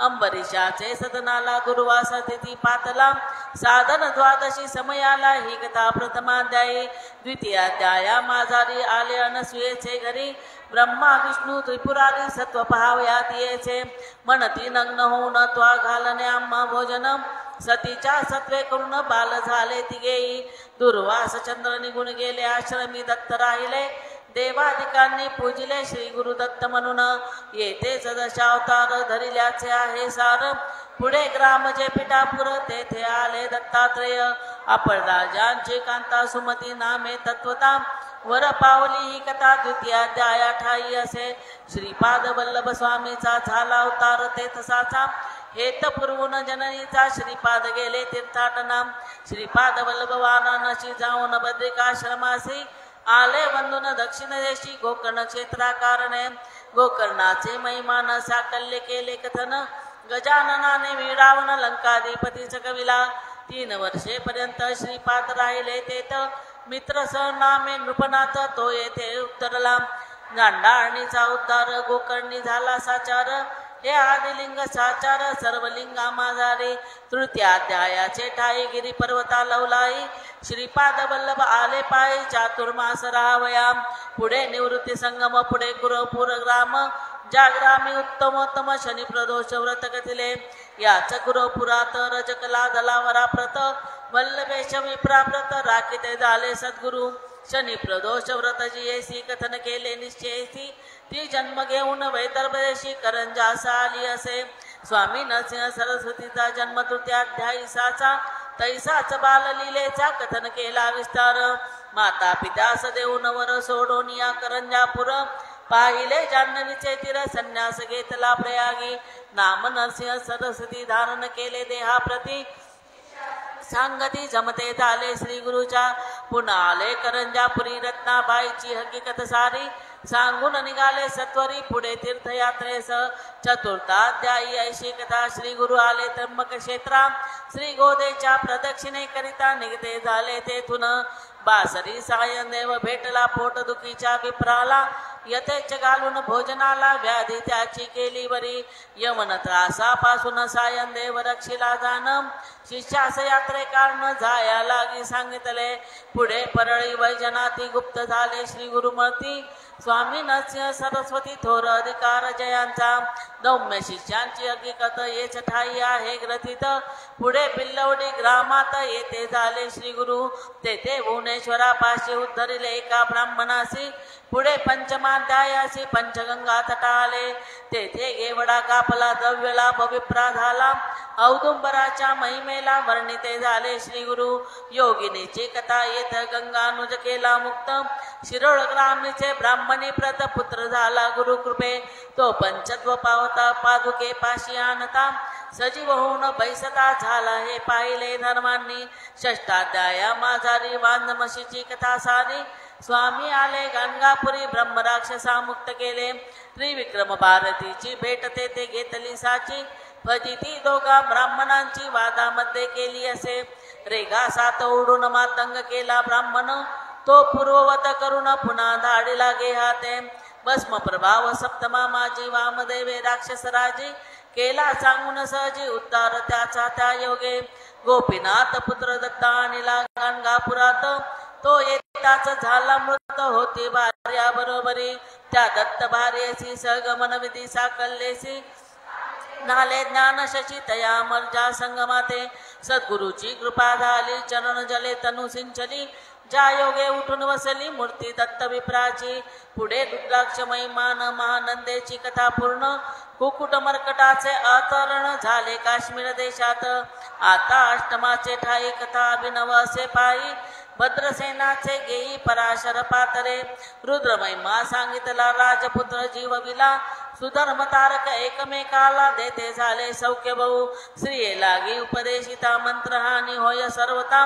अंबरीशाचे सदनाला गुरुवास तिथी पातला साधन द्वादशी समयाला ही कथा प्रथमाध्यायी द्वितीयाध्याया माझारी आले अनसुयेचे घरी ब्रह्मा विष्णू त्रिपुरारी सत्व पहावयात येचे म्हणती नग्न होऊन त्वा घालणे आम्हा भोजन सतीच्या सत्वे करून बाल झाले तिघेही दुर्वास चंद्र निघून गेले आश्रमी दत्त राहिले देवादिकांनी पूजिले श्री गुरुदत्त म्हणून येथे दशावतार धरिल्याचे आहे सार पुढे ग्राम जे पिठापुर तेथे आले दत्तात्रेय आपण राजांची कांता सुमती नामे तत्वता वर पावली ही कथा द्वितीयाध्याया ठाई असे श्रीपाद वल्लभ स्वामीचा झाला अवतार ते तसाचा हेत पुरवून जननीचा श्रीपाद गेले तीर्थाटना श्रीपाद वल्लभ वाराणसी जाऊन बद्रिकाश्रमासी आले वंदून दक्षिण देशी गोकर्ण क्षेत्राकारणे गोकर्णाचे महिमान साकल्य केले कथन गजाननाने वीडावून लंकाधिपती चकविला 3 वर्षेपर्यंत श्रीपाद राहिले तेथ मित्र नामे नृपनाथ तो येथे उत्तरला गांडारणीचा उद्धार गोकर्णी झाला साचार हे आदिलिंग साचार सर्वलिंगा माझारे तृतीयाध्यायाचे ठाई गिरी पर्वता लवलाई श्रीपाद वल्लभ आले पायी चातुर्मास राहावया पुढे निवृत्ती संगम पुढे कुरपूर ग्राम जाग्रामी उत्तमोत्तम शनी प्रदोष व्रत कथिले याच कुरपुरात रजकला दलावरा प्रत वल्लभेश विप्राप्रत राखिते झाले सद्गुरु शनी प्रदोष व्रत जियेसी कथन केले निश्चयसी ती जन्म घेऊन वैदर्भदेशी करंजास आली असे स्वामी नरसिंह सरस्वतीचा जन्म तृतीयाध्यायीसाचा तैसाच बाललीलेचा कथन केला विस्तार माता पित्यास देऊन वर सोडून या करंजापुर पाहिले जान्हवीचे तीर संन्यास घेतला प्रयागी नाम नरसिंह सरस्वती धारण केले देहाप्रती सांगती जमते झाले श्री गुरुच्या पुन्हा आले करंजापुरी रत्नाबाईची हकीकत सारी सांगून निघाले सत्वरी पुढे तीर्थयात्रेस चतुर्थाध्यायी ऐशी कथा श्री गुरु आले त्र्यंबक क्षेत्रा श्री गोदेच्या प्रदक्षिणे करिता निघते झाले तेथून बासरी सायंदेव भेटला पोटदुखीच्या विप्राला यथेच घालून भोजनाला व्याधी त्याची केली बरी यमन त्रासापासून सायंदेव रक्षिला जाण शिष्यास यात्रे कारण जाया लागी सांगितले पुढे परळी वैजनाती गुप्त झाले श्री गुरुमूर्ती स्वामी नरसिंह सरस्वती थोर अधिकार जयांचा दौम्य शिष्यांची हकीकत येच ठाई आहे ग्रथित पुढे बिल्लवडी ग्रामात येथे झाले श्री गुरु तेथे भुवनेश्वरापाशी उद्धरिले एका ब्राह्मणासी पुढे पंचमाध्यायासी पंचगंगा तटाले तेथे गेवडा कापला द्रव्यला पवित्रा झाला औदुंबराच्या महिमेला वर्णिते झाले श्री गुरु योगिनीची कथा येथ गंगानुज केला मुक्त शिरोळ ग्रामीचे ब्राह्मणी प्रत पुत्र झाला गुरु कृपे तो पंचत्व पावता पादुके पाशी आणता सजीव होऊन बैसता झाला हे पाहिले धर्मांनी षष्टाध्याया माझारी वांदमशीची कथा सारी स्वामी आले गंगापुरी ब्रह्मराक्षसा मुक्त केले त्रिविक्रम भारतीची भेट तेथे घेतली साची फजिती दोघा ब्राह्मणांची वादामध्ये केली असे रेगा सात ओढून मातंग केला ब्राह्मण तो पूर्ववत करून पुन्हा धाडी लागे हाते भस्म प्रभाव सप्तमा माझी वामदेवे राक्षसराजी केला सांगून सहजी उद्धार त्याचा त्या योगे गोपीनाथ पुत्र दत्ता आणला गंगापुरात तो येताच झाला मृत होती भार्या बरोबरी त्या दत्त भार्येसी सगमन विधी साकल्लेसी नाले ज्ञान शशी तया मर्जा संगमाते सद्गुरुची कृपा झाली चरण जले तनु सिंचली ज्या योगे उठून वसली मूर्ती दत्त विप्राची पुढे रुद्राक्ष महिमान महानंदेची कथा पूर्ण कुकुट मर्कटाचे अवतरण झाले काश्मीर देशात आता अष्टमाचे ठाई कथा अभिनव असे पायी भद्रसेनाचे गेई पराशर पातरे रुद्र महिमा सांगितला राजपुत्र जीवविला सुधर्म तारक एकमेकाला देते झाले सौख्य बहु श्री लागी उपदेशिता मंत्रहानी होय सर्वता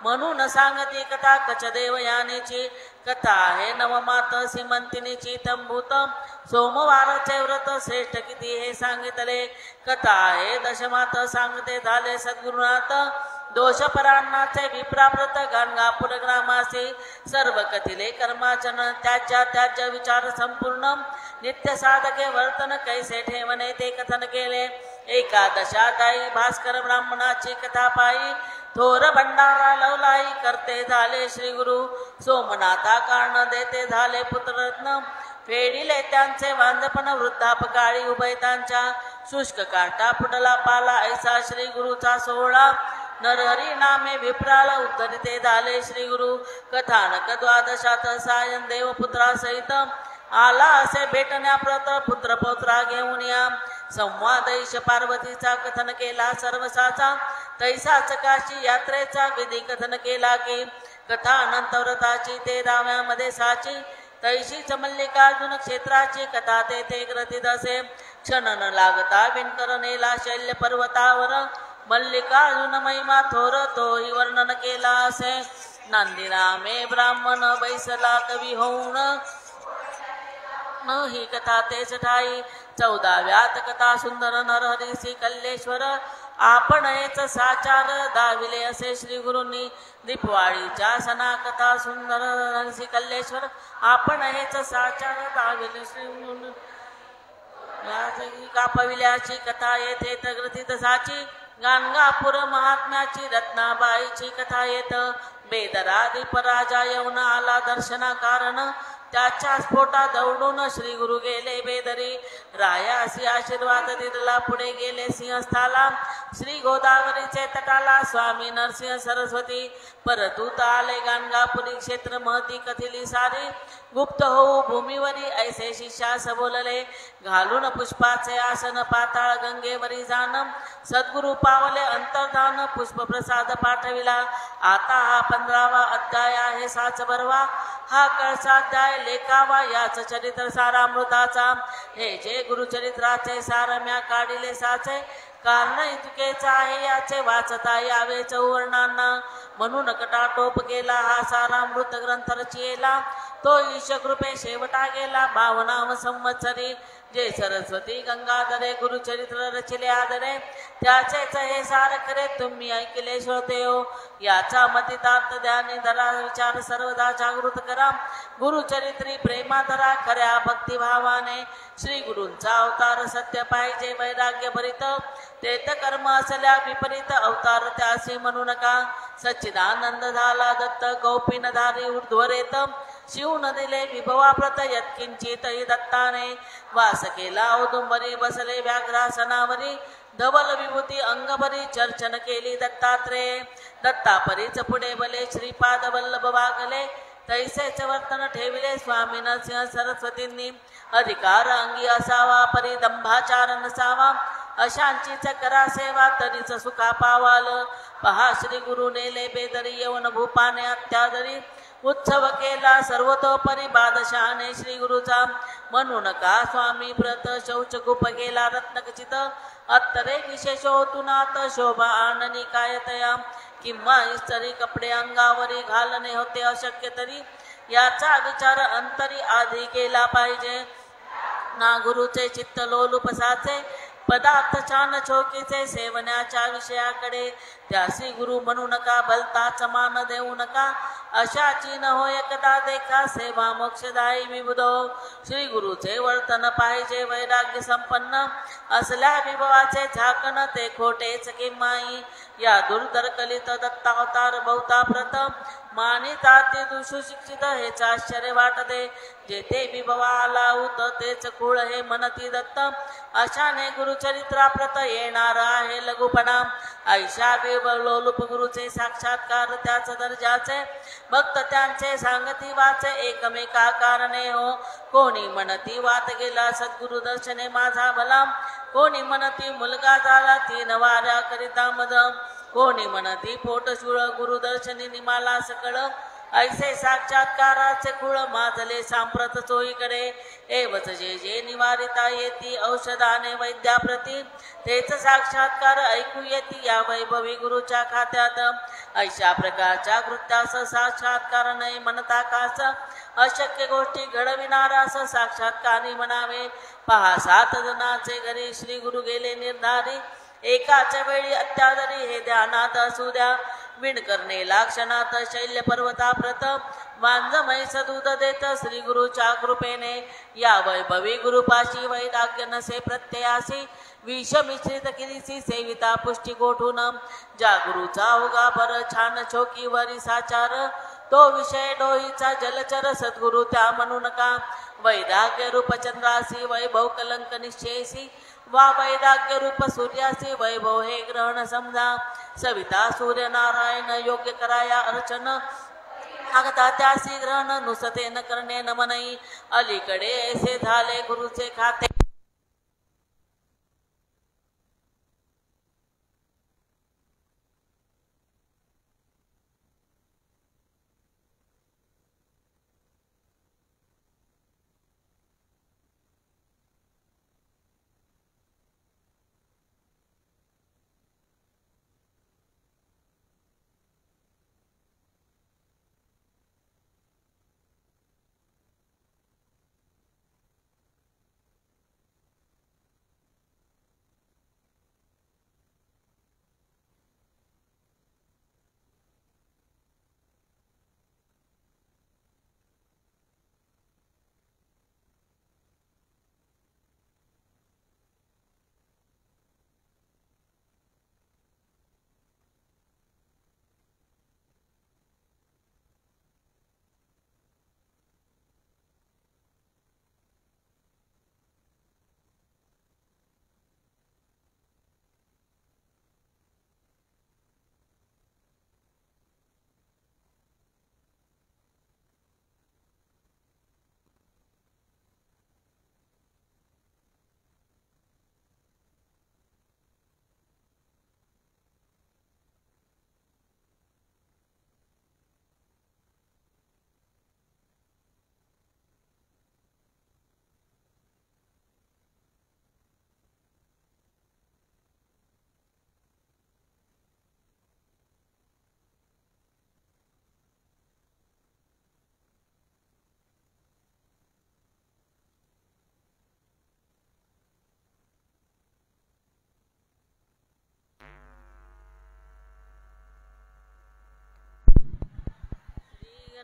म्हणून सांगती कथा कचदेव यानेची कथा आहे नवमात सीमंतिनीची तंभूत सोमवारचे व्रत श्रेष्ठ किती हे सांगितले कथा आहे दशमात सांगते झाले सद्गुरुनाथ दोषपरांनाचे विप्राव्रत गंगापूर ग्रामासी सर्व कथिले कर्माचरण त्याच्या विचार संपूर्ण नित्य साधके वर्तन कैसे ठेवणे ते कथन केले एकादशादायी भास्कर ब्राह्मणाची कथा पायी थोर भंडारा लवलाई करते झाले श्री गुरु सोमनाथा कारण देते झाले पुत्ररत्न फेडिले त्यांचे वांझपण वृद्धापकाळी उभयतांच्या शुष्क काटा फुटला पाला ऐसा श्री गुरुचा सोहळा नरहरी नामे विप्राला उद्धरिते झाले श्री गुरु कथानक द्वादशात सायन देव पुत्रासहित आला असे भेटण्याप्रत पुत्र पौत्रा घेऊन या संवादैश पार्वतीचा कथन केला सर्वसाचा तैसाच काशी यात्रेचा विधी कथन केला की कथा अनंत व्रताची ते राव्यामध्ये साची तैशीच मल्लिकार्जुन क्षेत्राची कथा ते ग्रथित असे क्षण न लागता विणकरणेला शैल्य पर्वतावर मल्लिकार्जुन महिमा थोर तोही वर्णन केला असे नांदिरामे ब्राह्मण बैसला कवी होऊन ही कथा तेच ठाई 14व्यात कथा सुंदर नरहरीसी कल्लेश्वर आपण हेच साचार दाविले असे श्री गुरूंनी दीपवाळीच्या सणा कथा सुंदर नरहरीसी कल्लेश्वर आपण हेच साचार दाविले श्री गुरूंनी कापविल्याची कथा येथे ग्रथित साची गाणगापूर महात्म्याची रत्नाबाईची कथा येत बेदरादी पराजा येऊन आला दर्शना कारण त्याच्या स्फोटा दौडून श्री गुरु गेले बेदरी रायासी आशीर्वाद दिला पुढे गेले सिंहस्थाला श्री गोदावरीचे तटाला स्वामी नरसिंह सरस्वती परतूत आले गाणगापुरी क्षेत्र महती कथिली सारी गुप्त होऊ भूमीवरी ऐसे शिष्यास बोलले घालून पुष्पाचे आसन पाताळ गंगेवरी जाण सद्गुरु पावले अंतर्धान पुष्प प्रसाद पाठविला आता हा 15वा अध्याय आहे साच बरवा हा कळसाध्याय लेखावा याच चरित्र सारामृताचा हे जे गुरुचरित्राचे सार म्या काढिले साचे कारण इतकेच आहे याचे वाचता यावे चौवर्णांना म्हणून कटाटोप केला हा सारामृत ग्रंथ रचिला तो ईश कृपे शेवटा गेला 52 संवत्सरी जे सरस्वती गंगाधरे गुरुचरित्र रचिले आदरे त्याचेच हे सार खरे तुम्ही ऐकले श्रोते हो याचा मतितार्थ ध्यानी धरा विचार सर्वदा जागृत करा गुरुचरित्री प्रेमा धरा खऱ्या भक्तिभावाने श्री गुरूंचा अवतार सत्य पाहिजे वैराग्य भरित तेत कर्म असल्या विपरीत अवतार त्यासी म्हणू नका सच्चिदानंद झाला दत्त गौपीनधारी ऊर्ध्वरेत शिवून दिले विभवाप्रत यत्किंचित दत्ताने वास केला औदुंबरी बसले व्याघ्रासनावरी धवल विभूती अंगभरी चर्चन केली दत्तात्रेय दत्तापरीच पुढे बले श्रीपाद वल्लभ वागले तैसेच वर्तन ठेविले स्वामी नरसिंह सरस्वतींनी अधिकार अंगी असावा परी दंभाचार नसावा अशांचीच करा सेवा तरीच सुखा पावाल पहा श्री गुरु नेले बेदरी येऊन भूपाने अत्यादरी उत्सव केला सर्वतोपरी बादशाने श्री गुरुचा म्हणून का स्वामी व्रत शौच गुप केला रत्नखचित अत्तरे विशेषोतुनात शोभा आणनी कायतया किंवा इस्तरी कपडे अंगावरी घालणे होते अशक्य तरी याचा विचार अंतरी आधी केला पाहिजे ना गुरुचे चित्त लोलुपसाचे पदार्थ छान चोकीचे सेवण्याच्या विषयाकडे त्यासी गुरु म्हणू नका भलताच मान देऊ नका अशाची न हो एकदा देखा सेवा मोक्षदायी विबुधो श्री गुरुचे वर्तन पाहिजे वैराग्य संपन्न असल्या विभवाचे झाकण ते खोटेच किंमाई या दुर्धर कलित दत्तावतार बहुता प्रथम मानिता ते दुसुशिक्षित हेच आश्चर्य वाटते जेथे विभवा आला होत तेच कुळ हे मनती दत्त अशाने गुरुचरित्राप्रत येणार आहे लघुपणा ऐशा लोलुप गुरुचे साक्षात्कार त्याच दर्जाचे भक्त त्यांचे सांगती वाचे एकमेका कारणे हो कोणी म्हणती वात गेला सद्गुरु दर्शने माझा भला कोणी म्हणती मुलगा झाला 3 वाऱ्या करिता मद कोणी म्हणती पोटशूळ गुरुदर्शनी निमाला सकळ ऐसे साक्षात्काराचे कुळ माजले सांप्रत चोहीकडे एवच जे जे निवारिता येती औषधाने वैद्याप्रती तेच साक्षात्कार ऐकू येती या वैभवी गुरुच्या खात्यात ऐशा प्रकारच्या कृत्यास साक्षात्कार नाही म्हणता कास अशक्य गोष्टी घडविणारास साक्षात्कारी म्हणावे पहा 7 जणांचे घरी श्री गुरु गेले निर्धारी एकाच वेळी अत्यादरी हे ध्यानात असू द्या विण करणे लाक्षणात शैल्य पर्वता प्रथम वांज म्हैस दूध देत श्री गुरुच्या कृपेने या वैभवी गुरुपाशी वैराग्य नसे प्रत्ययासी विष मिश्रित किरीसी सेविता पुष्टी गोठून ज्या गुरुचा उगा भर छान चोकीवरी साचार तो विषय डोहीचा जलचर सद्गुरु त्या म्हणू नका वैराग्य रूप चंद्रासी वैभव कलंक निश्चयसी वा वैराग्य रूप सूर्यासी वैभव हे ग्रहण समजा सविता सूर्य नारायण योग्य कराया अर्चन आगता त्यासी ग्रहण नुसते न करणे नमनई अलीकडे ऐसे झाले गुरुचे खाते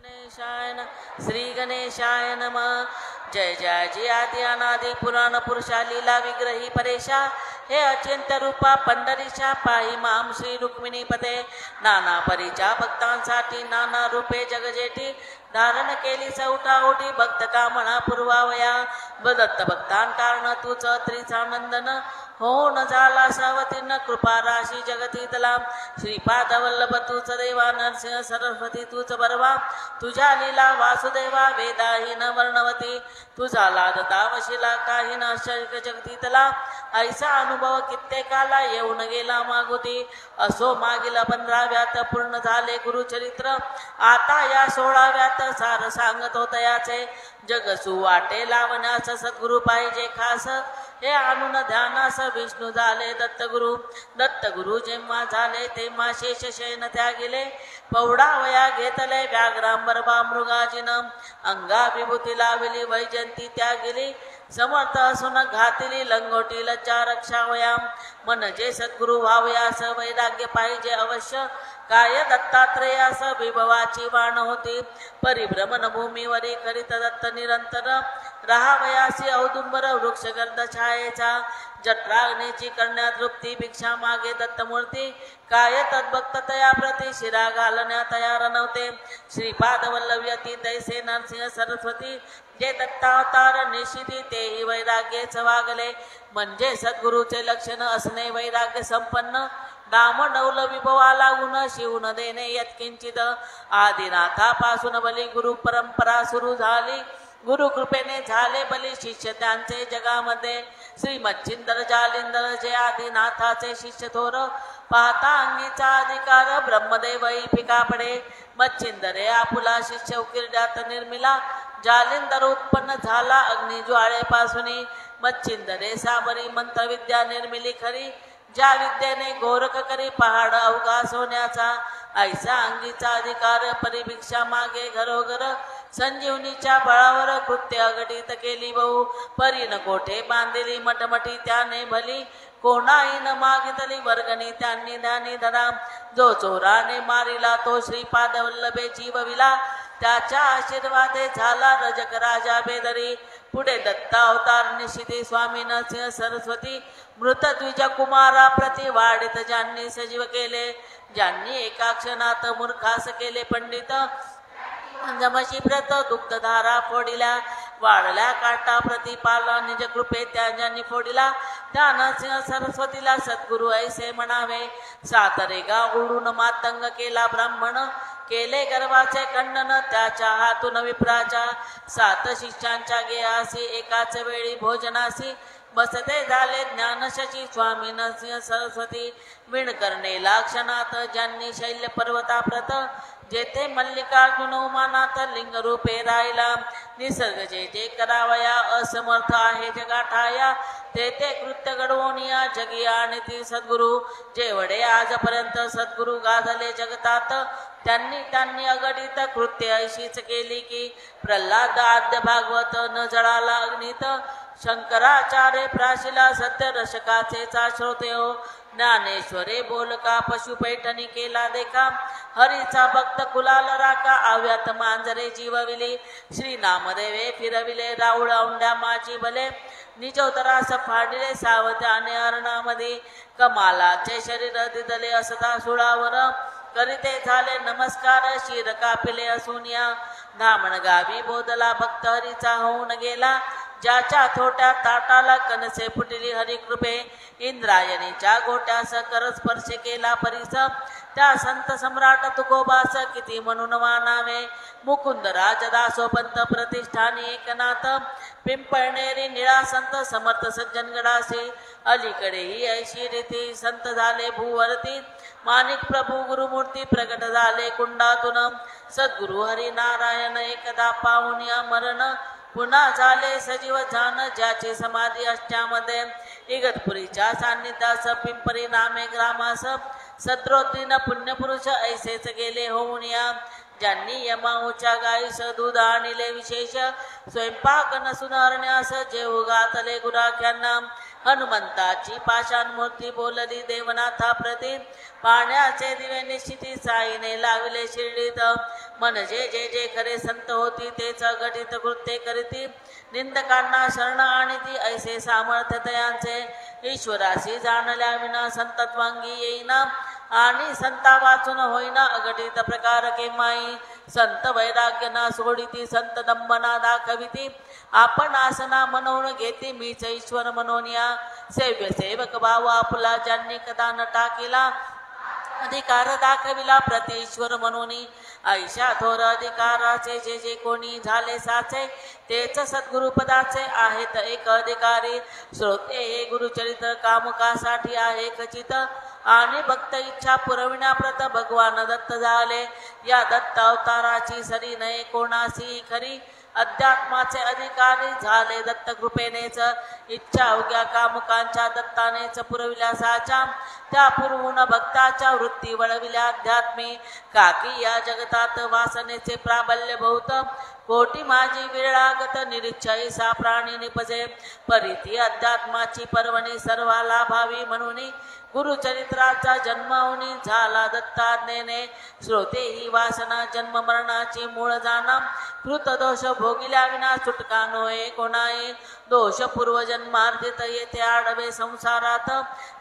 श्री गणेशाय नमः. जय जय जय आदि अनादि पुराण पुरुषा लीला विग्रही परेशा हे अचिंत्य रूपा पंढरीशा पाही माम श्री रुक्मिणी पते. नाना परीच्या भक्तांसाठी नाना रूपे जगजेठी धारण केली चौटाओटी भक्त कामना पुरवावया. बदत्त भक्तांकारण तूच त्रिचानंदन हो न झाला सावतीर्ण कृपा राशी जगतीतला. श्रीपाद वल्लभ तूच देवा नरसिंह सरस्वती तूच बरवा. तुझ्या लीला वासुदेवा वेदाहीन वर्णवती. तुझा लादता वशिला काही न शक जगतीतला. ऐसा अनुभव कित्येकाला येऊन गेला मागुती. असो मागील 15व्यात पूर्ण झाले गुरुचरित्र. आता या 16व्यात सार सांगत होत याचे. जगसू वाटे लावण्यास सद्गुरु पाहिजे खास. हे आणून ध्यानास विष्णू झाले दत्तगुरु. दत्तगुरु जेव्हा झाले तेव्हा शेष शयन त्यागिले. पौडावया घेतले व्याघ्रांबर बा मृगाजिन. अंगा विभूती लाविली वैजंती त्यागिली. समर्थ असून घातिली लंगोटी लज्जा रक्षावया. म्हणजे सद्गुरु व्हावयास वैराग्य पाहिजे अवश्य. काय दत्तात्रेयास विभवाची वाण होती. परिभ्रमण भूमीवरी करीत दत्त निरंतर. राहावयासी औदुंबर वृक्ष गर्द छायेचा. जठराग्नीची करण्यात तृप्ती भिक्षा मागे दत्तमूर्ती. काय तद्भक्ततया प्रति शिरा घालण्या तयार नव्हते. श्रीपाद वल्लव्यती तैसे नरसिंह सरस्वती. जे दत्तावतार निशिती तेही वैराग्येच वागले. म्हणजे सद्गुरूचे लक्षण असणे वैराग्य संपन्न. डामडौल विभवाला गुण शिवून देणे यत्किंचित. आदिनाथापासून बली गुरु परंपरा सुरू झाली. गुरु कृपेने झाले बली शिष्य त्यांचे जगामध्ये. श्री मच्छिंदर जालिंदर जे आदिनाथाचे शिष्य थोर. पाहता अंगीचा अधिकार ब्रह्मदेव पिका पडे. मच्छिंदरे आपुला शिष्य उकिरड्यात निर्मिला. जालिंदर उत्पन्न झाला अग्नी ज्वाळेपासून. मच्छिंदरे साबरी मंत्रविद्या निर्मिली खरी. ज्या विद्येने गोरख करी पहाड अवघा सोन्याचा. ऐसा अंगीचा अधिकार परिभिक्षा मागे घरोघर. संजीवनीच्या बळावर कृत्य अघटित केली बहु. परीन कोठे बांधिली मठमठी त्याने भली. कोणाही न मागितली वर्गणी त्यांनी ध्यानी धरा. जो चोराने मारिला तो श्रीपाद वल्लभे जीवविला. त्याच्या आशीर्वादे झाला रजक राजा बेदरी. पुढे दत्ता अवतार निशिती स्वामी नरसिंह सरस्वती. मृत द्विज कुमारा प्रति वाढीत ज्यांनी सजीव केले. ज्यांनी एका क्षणात मूर्खास केले पंडित. जमशी व्रत दुग्धधारा फोडिल्या. वाढल्या काटा प्रतिपाला निज कृपे त्या ज्यांनी फोडिला. त्या नरसिंह सरस्वतीला सद्गुरु ऐसे म्हणावे. सातरेगा उडून मातंग केला ब्राह्मण. केले गर्वाचे खंडन त्याच्या हातून विप्राच्या. 7 शिष्यांच्या गेयासी एकाच वेळी भोजनासी. बसते झाले ज्ञानशची स्वामी नरसिंह सरस्वती. विण करणे लाक्षणात ज्यांनी शैल्य पर्वता प्रत. जेथे मल्लिकार्जुन उमानाथ लिंग रूपे राहिला. निसर्ग जे करावया असमर्थ आहे जगाठाया. तेथे कृत्य घडवोनिया जगी आणि ती सद्गुरु. जेवढे आजपर्यंत सद्गुरु गाजले जगतात. त्यांनी अगणित कृत्य अशीच केली की. प्रल्हाद आद्य भागवत न जळाला अग्नीत. शंकराचार्य प्राशिला सत्य रशकाचे श्रोते हो. ज्ञानेश्वरे बोलका पशु पैठणी केला देखा. हरीचा भक्त कुलाल राका आव्यात मांजरे जीवविली. श्री नामदेवे फिरविले राऊळ औंड्या माझी भले. निजोदरास फाडिले सावधाने अर्णामध्ये. कमालाचे शरीर दिदले असता सुळावर. करीते झाले नमस्कार शिर कापिले असूनिया. धामण गावी बोधला भक्त हरीचा होऊन गेला. ज्याच्या थोट्या ताटाला कनसे फुटली हरिकृपे. इंद्रायणीच्या गोट्यास कर स्पर्श केला परिस. त्या संत सम्राट तुकोबास किती म्हणून मानावे. मुकुंद राजदासोपंत प्रतिष्ठानी एकनाथ. पिंपळनेरी निळा संत समर्थ सज्जनगडासे. अलीकडे ही ऐशी रीती संत झाले भूवरती. माणिक प्रभू गुरुमूर्ती प्रगट झाले कुंडातून. सद्गुरु हरी नारायण एकदा पाहुन मरण. पुन्हा झाले सजीव झान ज्याची समाधी अष्टामध्ये. इगतपुरीच्या सान्निध्यास पिंपरी नामे ग्रामास. सत्रोत्तीन पुण्यपुरुष ऐसेच गेले होऊन या. ज्यांनी यमाऊच्या गाईस दूध आणले विशेष. स्वयंपाक नसून हरण्यास जेव घातले गुराख्यांना. हनुमंताची पाषाण मूर्ती बोलली देवनाथा प्रती पाण्याचे दिवे निश्चिती साईने लाविले शिर्डीत म्हणजे जे जे खरे संत होती तेच घटित कृत्य करीती निंदकांना शरण आणि ती ऐसे सामर्थ्य तयांचे ईश्वराशी जाणल्या विना संतत्वांगी येईना आणि संता वाचून होईना अघटित प्रकार केमाई संत वैराग्य ना सोडिती संत दंबना दाखविती आपण आसना मनवून घेती मीच ईश्वर मनोनिया सेव्य सेवक भाव आपला ज्यांनी कदा न टाकिला अधिकार दाखविला प्रतीश्वर म्हणून ऐशा थोर अधिकाराचे जे जे कोणी झाले साचे तेच सद्गुरुपदाचे आहेत एक अधिकारी श्रोते हे गुरुचरित कामुकासाठी आहे खचित आणि भक्त इच्छा पुरविण्याप्रत भगवान दत्त झाले या दत्त अवताराची सरी नये कोणासी खरी अध्यात्माचे अधिकारी झाले दत्त कृपेनेच इच्छा अवघ्या कामुकांच्या दत्तानेच पुरविल्या साच्या त्या पुरवून भक्ताच्या वृत्ती वळविल्या अध्यात्मी काकी या जगतात वासनेचे प्राबल्य बहुत कोटी माझी विरागत निरीच्छय सा प्राणी निपजे परिती अध्यात्माची पर्वणी सर्वाला भावी म्हणून गुरुचरित्राचा जन्मावनी झाला दत्ताज्ञेने श्रोते ही वासना जन्म मरणाची मूळ जाणा कृत दोष भोगिल्या विना सुटका नोये कोणाये दोष पूर्वजन्मार्जित येथे आडवे संसारात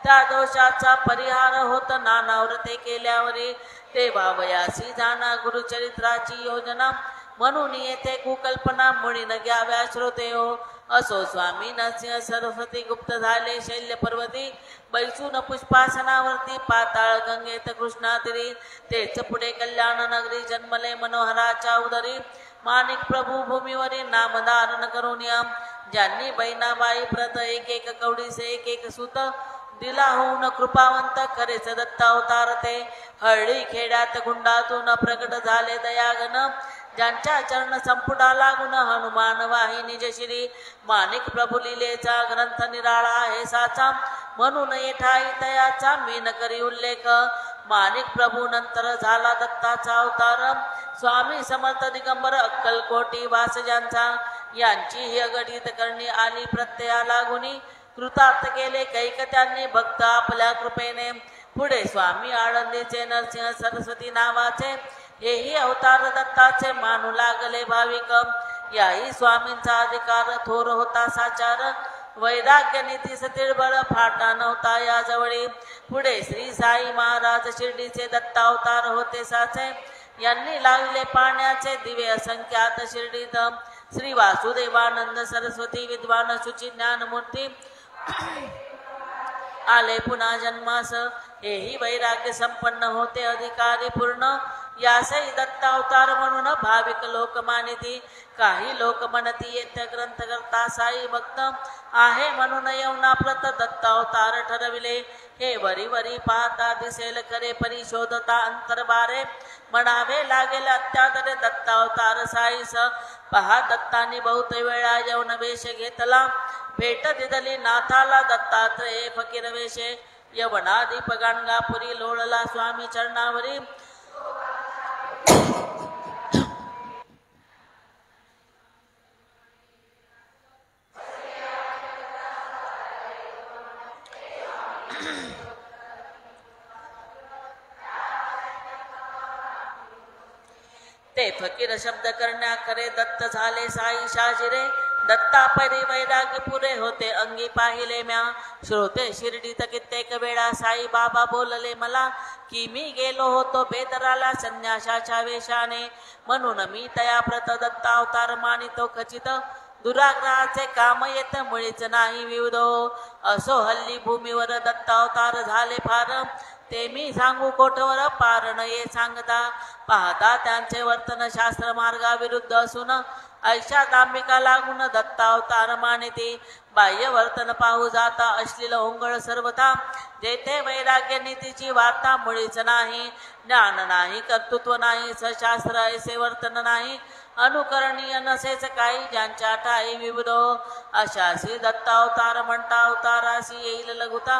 त्या दोषाचा परिहार होत नाना व्रते केल्यावरी तेव्हा वयासी जाणा गुरुचरित्राची योजना म्हणून येथे कुकल्पना मुळीन घ्याव्या श्रोते हो असो स्वामी नरसिंह सरस्वती गुप्त झाले शैल्य पर्वती बैसून पुष्पासनावरती पाताळ गंगेत कृष्णातिरी तेच पुढे कल्याण नगरी जन्मले मनोहराच्या उदरी माणिक प्रभू भूमीवरी नामधारण करून ज्यांनी बहिणाबाई प्रत एक एक कवडीसे एक एक सुत दिला होऊन कृपावंत खरेच दत्तावतार ते हळडी खेड्यात गुंडातून प्रकट झाले दयागन ज्यांच्या चरण संपुटा लागून हनुमान वाहिनी जशिरी माणिक प्रभू लिलेचा ग्रंथ निराळा आहे साचा म्हणून येठाई तयाचा मी न करी उल्लेख माणिक प्रभू नंतर झाला दत्ताचा अवतार स्वामी समर्थ दिगंबर अक्कलकोटी वास ज्यांचा यांची ही अघटित करणी आली प्रत्यया लागुनी कृतार्थ केले कैकत्यांनी भक्त आपल्या कृपेने पुढे स्वामी आळंदीचे नरसिंह सरस्वती नावाचे हेही अवतार दत्ताचे मानू लागले भाविक याही स्वामींचा अधिकार थोर होता साचार वैराग्य नीती सतीळबळ फाटा नव्हता या जवळी पुढे श्री साई महाराज शिर्डीचे दत्तावतार होते साचे यांनी लावले पाण्याचे दिवे असंख्यात शिर्डीत श्री वासुदेवानंद सरस्वती विद्वान शुची ज्ञानमूर्ती आले पुन्हा जन्मास हेही वैराग्य संपन्न होते अधिकारी पूर्ण यासही दत्तावतार म्हणून भाविक लोक मानिती काही लोक म्हणती येथे ग्रंथ करता साई भक्त आहे म्हणून येऊना प्रत दत्तावतार ठरविले हे वरी वरी पाहता दिसेल करे परिशोधता अंतर्बारे म्हणावे लागेल अत्यादरे दत्तावतार साईस पहा दत्तानी बहुत वेळा येऊन वेश घेतला भेट दिदली नाथाला दत्तात्रय फकीर वेशे यवनादी पगाणगापुरी लोळला स्वामी चरणावरी ते फकीर शब्द करण्या खरे दत्त झाले साई शाजिरे दत्ता परी वैराग्य पुरे होते अंगी पाहिले म्या श्रोते शिर्डीत कित्येक वेळा साई बाबा बोलले मला की मी गेलो होतो बेदराला संन्याशाच्या वेशाने म्हणून मी तया प्रत दत्तावतार मानितो खचित दुराग्रहाचे काम येत मुळीच नाही विविध असो हल्ली भूमीवर दत्तावतार झाले फार ते मी सांगू कोठवर पार नये सांगता पाहता त्यांचे वर्तन शास्त्र मार्गाविरुद्ध असून ऐशा दांबिका लागून दत्तावतार मानिती बाह्य वर्तन पाहू जाता अश्लील ओंगळ सर्वथा जेथे वैराग्य नीतीची वार्ता मुळीच नाही ज्ञान नाही कर्तृत्व नाही सशास्त्र ऐसे वर्तन नाही अनुकरणीय नसेच काही ज्यांच्या ठाई विविध अशासी दत्तावतार म्हणता अवतारासी येईल लघुता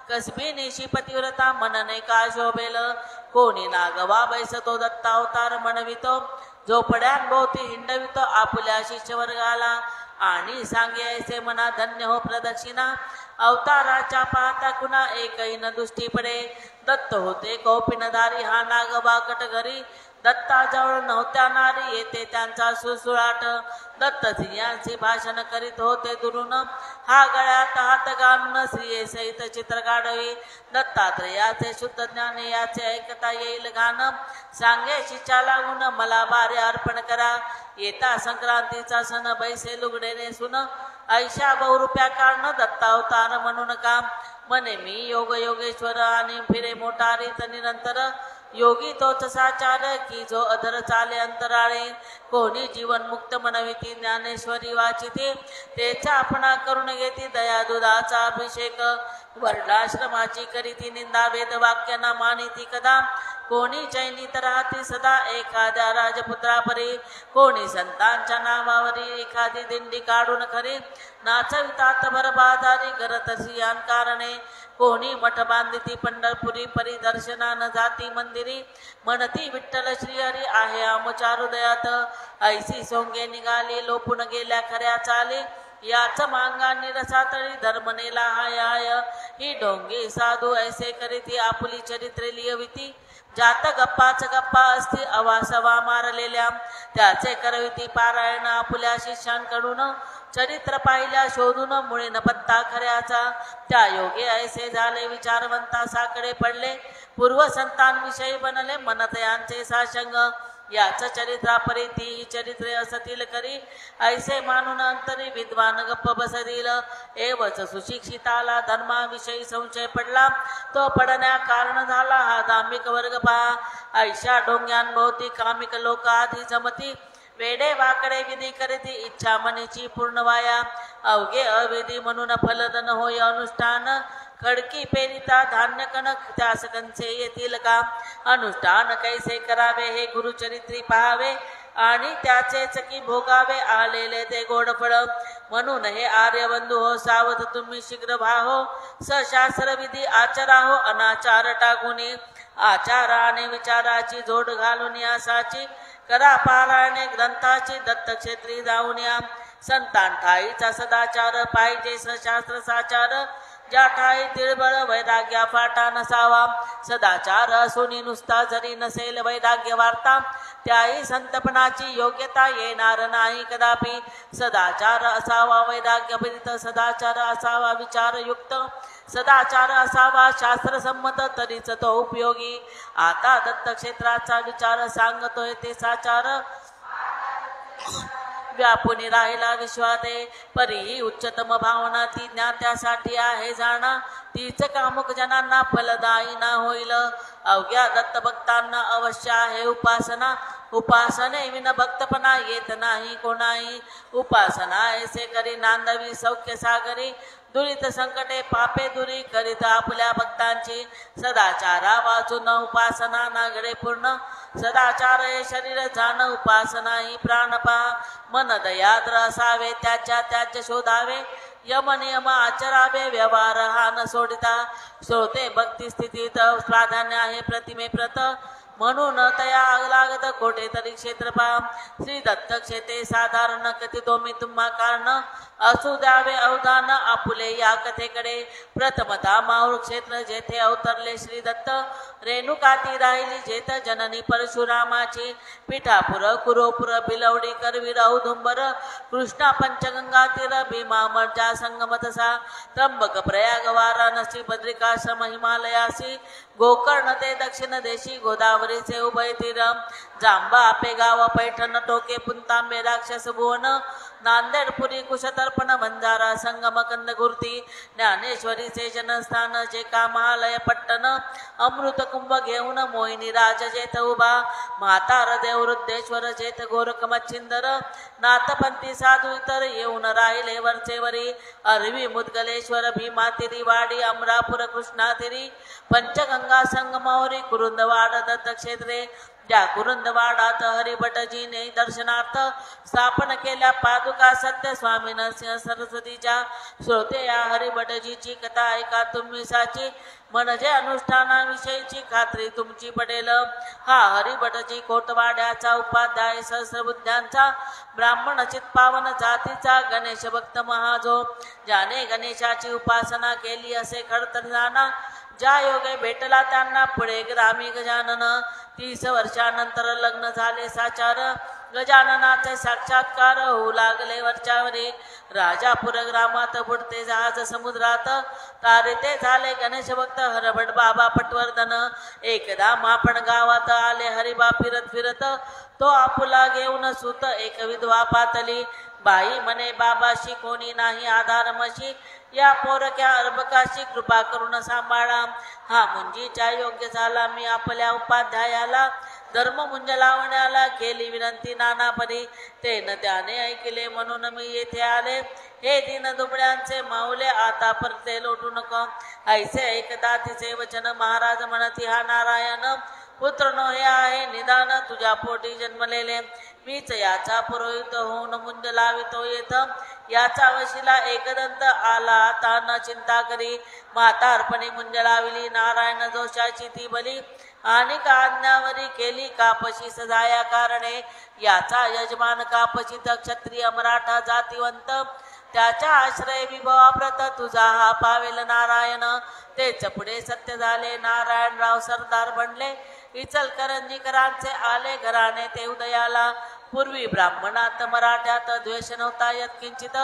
कसबी निशी पतिव्रता मनने का शोभेल कोणी नागवा बैसतो दत्तावतार म्हणवितो झोपड्यांभोवती हिंडवितो आपल्या शिष्यवर्गाला आणि सांगे ऐसे मना धन्य हो प्रदक्षिणा अवताराच्या पाहता कुणा एकही न दृष्टी पडे दत्त होते कौपिनधारी हा नागबा कटघरी दत्ताजवळ नव्हत्या नारी येते त्यांचा सुसुळाट दत्त स्त्रियांचे भाषण करीत होते दुरून हा गळ्यात हात घालून स्त्रिये सहित चित्र काढवी दत्तात्रयाचे शुद्ध ज्ञान याचे ऐकता येईल गाणं सांगे शिचा लागून मला बारे अर्पण करा येता संक्रांतीचा सण बैसे लुगडे नेसून ऐशा बहुरुप्या काढणं दत्तावतार म्हणून काम म्हणे मी योग योगेश्वर आणि फिरे मोटारीत निरंतर योगी तोच साचार की जो अधर चाले अंतराळे कोणी जीवन मुक्त मनविती ज्ञानेश्वरी वाचिते तेचा आपणा करून घेती दया दुधाचा अभिषेक वर्णाश्रमाची करीती निंदा वेद वाक्यांना मानिती कदा कोणी चैनीत राहती सदा एखाद्या राजपुत्रापरी कोणी संतांच्या नावावरी एखादी दिंडी काढून खरी नाचवितात बरबादारी करतसी कारणे कोणी मठ बांधिती पंढरपुरी परिदर्शनान जाती मंदिरी म्हणती विठ्ठल श्रीहरी आहे आमच्या हृदयात ऐसी सोंगे निघाली लोपून गेल्या खऱ्या चाली याच मांगानी रसातळी धर्म नेला हाय हाय ही डोंगी साधू ऐसे करीती आपुली चरित्रे लिहविती जात गप्पाच गप्पा असती अवासवा मारलेल्या त्याचे करविती पारायण आपुल्या शिष्यांकडून चरित्र पाहिल्या शोधून मुळे न पत्ता खऱ्याचा त्या योगे ऐसे झाले विचारवंता साकडे पडले पूर्व संतांविषयी बनले मनत यांचे साशंग याच चरित्रापरी ती चरित्रे असतील करी ऐसे मानून अंतरी विद्वान गप्प बसतील एवच सुशिक्षिताला धर्माविषयी संशय पडला तो पडण्या कारण झाला हा धार्मिक वर्ग पहा ऐशा डोंग्यांभोवती कामिक लोक आधी जमती वेडे वाकडे विधी करीती इच्छा मनीची पूर्ण वाया अवघे अविधी म्हणून फलदन होय अनुष्ठान खडकी पेरिता धान्य कणक त्यास कंसे येतील का अनुष्ठान कैसे करावे हे गुरुचरित्री पाहावे आणि त्याचेच की भोगावे आलेले ते गोड फळ म्हणून हे आर्यबंधू हो सावध तुम्ही शीघ्र व्हाहो सशास्त्र विधी आचरा हो अनाचार टाकून आचाराने विचाराची जोड घालून यासाची करा पारायणे ग्रंथाची दत्तक्षेत्री जाऊन या संतान ठाईचा सदाचार पाहिजे सशास्त्र साचार ज्या ठाई तिळबळ वैराग्या फाटा नसावा सदाचार असूनी नुसता जरी नसेल वैराग्य वार्ता त्याही संतपणाची योग्यता येणार नाही कदापि सदाचार असावा वैराग्यभरित सदाचार असावा विचारयुक्त सदाचार असावा शास्त्रसंमत तरीच तो उपयोगी आता दत्तक्षेत्राचा विचार सांगतोय ते साचार व्यापुनी राहिला विश्वाते परी उच्चतम भावना ती ज्ञात्यासाठी आहे जाणा तीच कामुक जनांना फलदायी ना होईल अवघ्या दत्त भक्तांना अवश्य आहे उपासना उपासने विन भक्तपणा येत नाही कोणाही उपासना ऐसे करी नांदवी सौख्य सागरी दुरित संकटे पापे दुरी करीत आपल्या भक्तांची सदाचारा वाचून उपासना नागडे पूर्ण सदाचार हे शरीर जाण उपासना ही प्राणपा मन दयाद्र असावे त्याच्या शोधावे यम नियम आचरावे व्यवहार हा न सोडिता श्रोते भक्ती स्थितीत प्राधान्य आहे प्रतिमे प्रत म्हणून तया लागत कोठे तरी क्षेत्रपा श्री दत्त क्षेत्रे साधारण कथितो मी तुम्हा कारण असू द्यावे अवधान आपुले या कथेकडे प्रथमता माहूर क्षेत्र जेथे अवतरले श्री दत्त रेणुकाती राहिली जेथ जननी परशुरामाची पिठापुर कुरोपुर बिलवडी करवीर औदुंबर कृष्णा पंचगंगा तीर भीमा मर्जा संगमतसा त्र्यंबक प्रयाग वाराणसी बद्रिकाश्रम हिमालयासी गोकर्ण ते दक्षिण देशी गोदावरीचे उभय तीर जांबा आपेगाव पैठण टोके पुंतांबे राक्षस भुवन नांदेड पुरी कुशतर्पण बंजारा संगम कंदकुर्ती ज्ञानेश्वरीचे जनस्थान जे कामालय पट्टण अमृत कुंभ घेऊन मोहिनी राज जेथ उभा म्हातार देवरुद्देश्वर जेथ गोरख मच्छिंदर नाथपंथी साधू इतर येऊन राहिले वरचेवरी अरवी मुदगलेश्वर भीमा तिरी वाडी अमरापूर कृष्णा तिरी पंचगंगा संगमौरी कुरुंदवाड दत्त क्षेत्रे ज्या कुरुंदवाडात हरिभटजीने दर्शनार्थ स्थापन केल्या पादुका सत्य स्वामी नरसिंह सरस्वतीच्या श्रोते या हरिभटजीची कथा ऐका तुम्ही साची म्हणजे अनुष्ठानाविषयीची खात्री तुमची पडेल. हा हरिभटजी कोटवाड्याचा उपाध्याय सहस्रबुद्ध्यांचा ब्राह्मण चित्पावन जातीचा गणेश भक्त महाजो ज्याने गणेशाची उपासना केली असे खडतर जाणा. ज्या योगे भेटला त्यांना पुढे ग्रामी गजानन 30 वर्षानंतर लग्न झाले साचार. गजाननाचे साक्षात्कार होऊ लागले वरच्यावरी. राजापूर ग्रामात बुडते जहाज समुद्रात तारिते झाले गणेश भक्त हरभट बाबा पटवर्धन. एकदा मापण गावात आले हरिबा फिरत फिरत तो आपुला घेऊन सुत एक विधवा पातली. बाई म्हणे बाबाशी कोणी नाही आधार मशी या पोरक्या अर्भकाशी कृपा करून सांभाळा. हा मुंजीच्या योग्य झाला मी आपल्या उपाध्यायाला धर्म मुंज लावण्याला केली विनंती नानापरी. ते न त्याने ऐकले म्हणून मी येथे आले. हे दिन दुबळ्यांचे माऊले आता परते लोटू नको. ऐसे ऐकता तिचे वचन महाराज म्हणती हा नारायण पुत्र नो हे आहे निदान तुझ्या पोटी जन्मलेले. मीच याचा पुरोहित होऊन मुंज लावितो येथ. याचा वशिला एकदंत आला आता न चिंता करी. म्हातारपणी मुंज लाविली नारायण दोषाची ती बली. आणि आज्ञावरी केली कापशी सजाया कारणे. याचा यजमान कापशीत क्षत्रिय मराठा जातीवंत. त्याच्या आश्रय विभवाप्रत तुझा हा पावेल नारायण. तेच पुढे सत्य झाले नारायणराव सरदार बनले. इचलकरंजीकरांचे आले घराणे ते उदयाला. पूर्वी ब्राह्मणात मराठ्यात द्वेष नव्हता यत्किंचित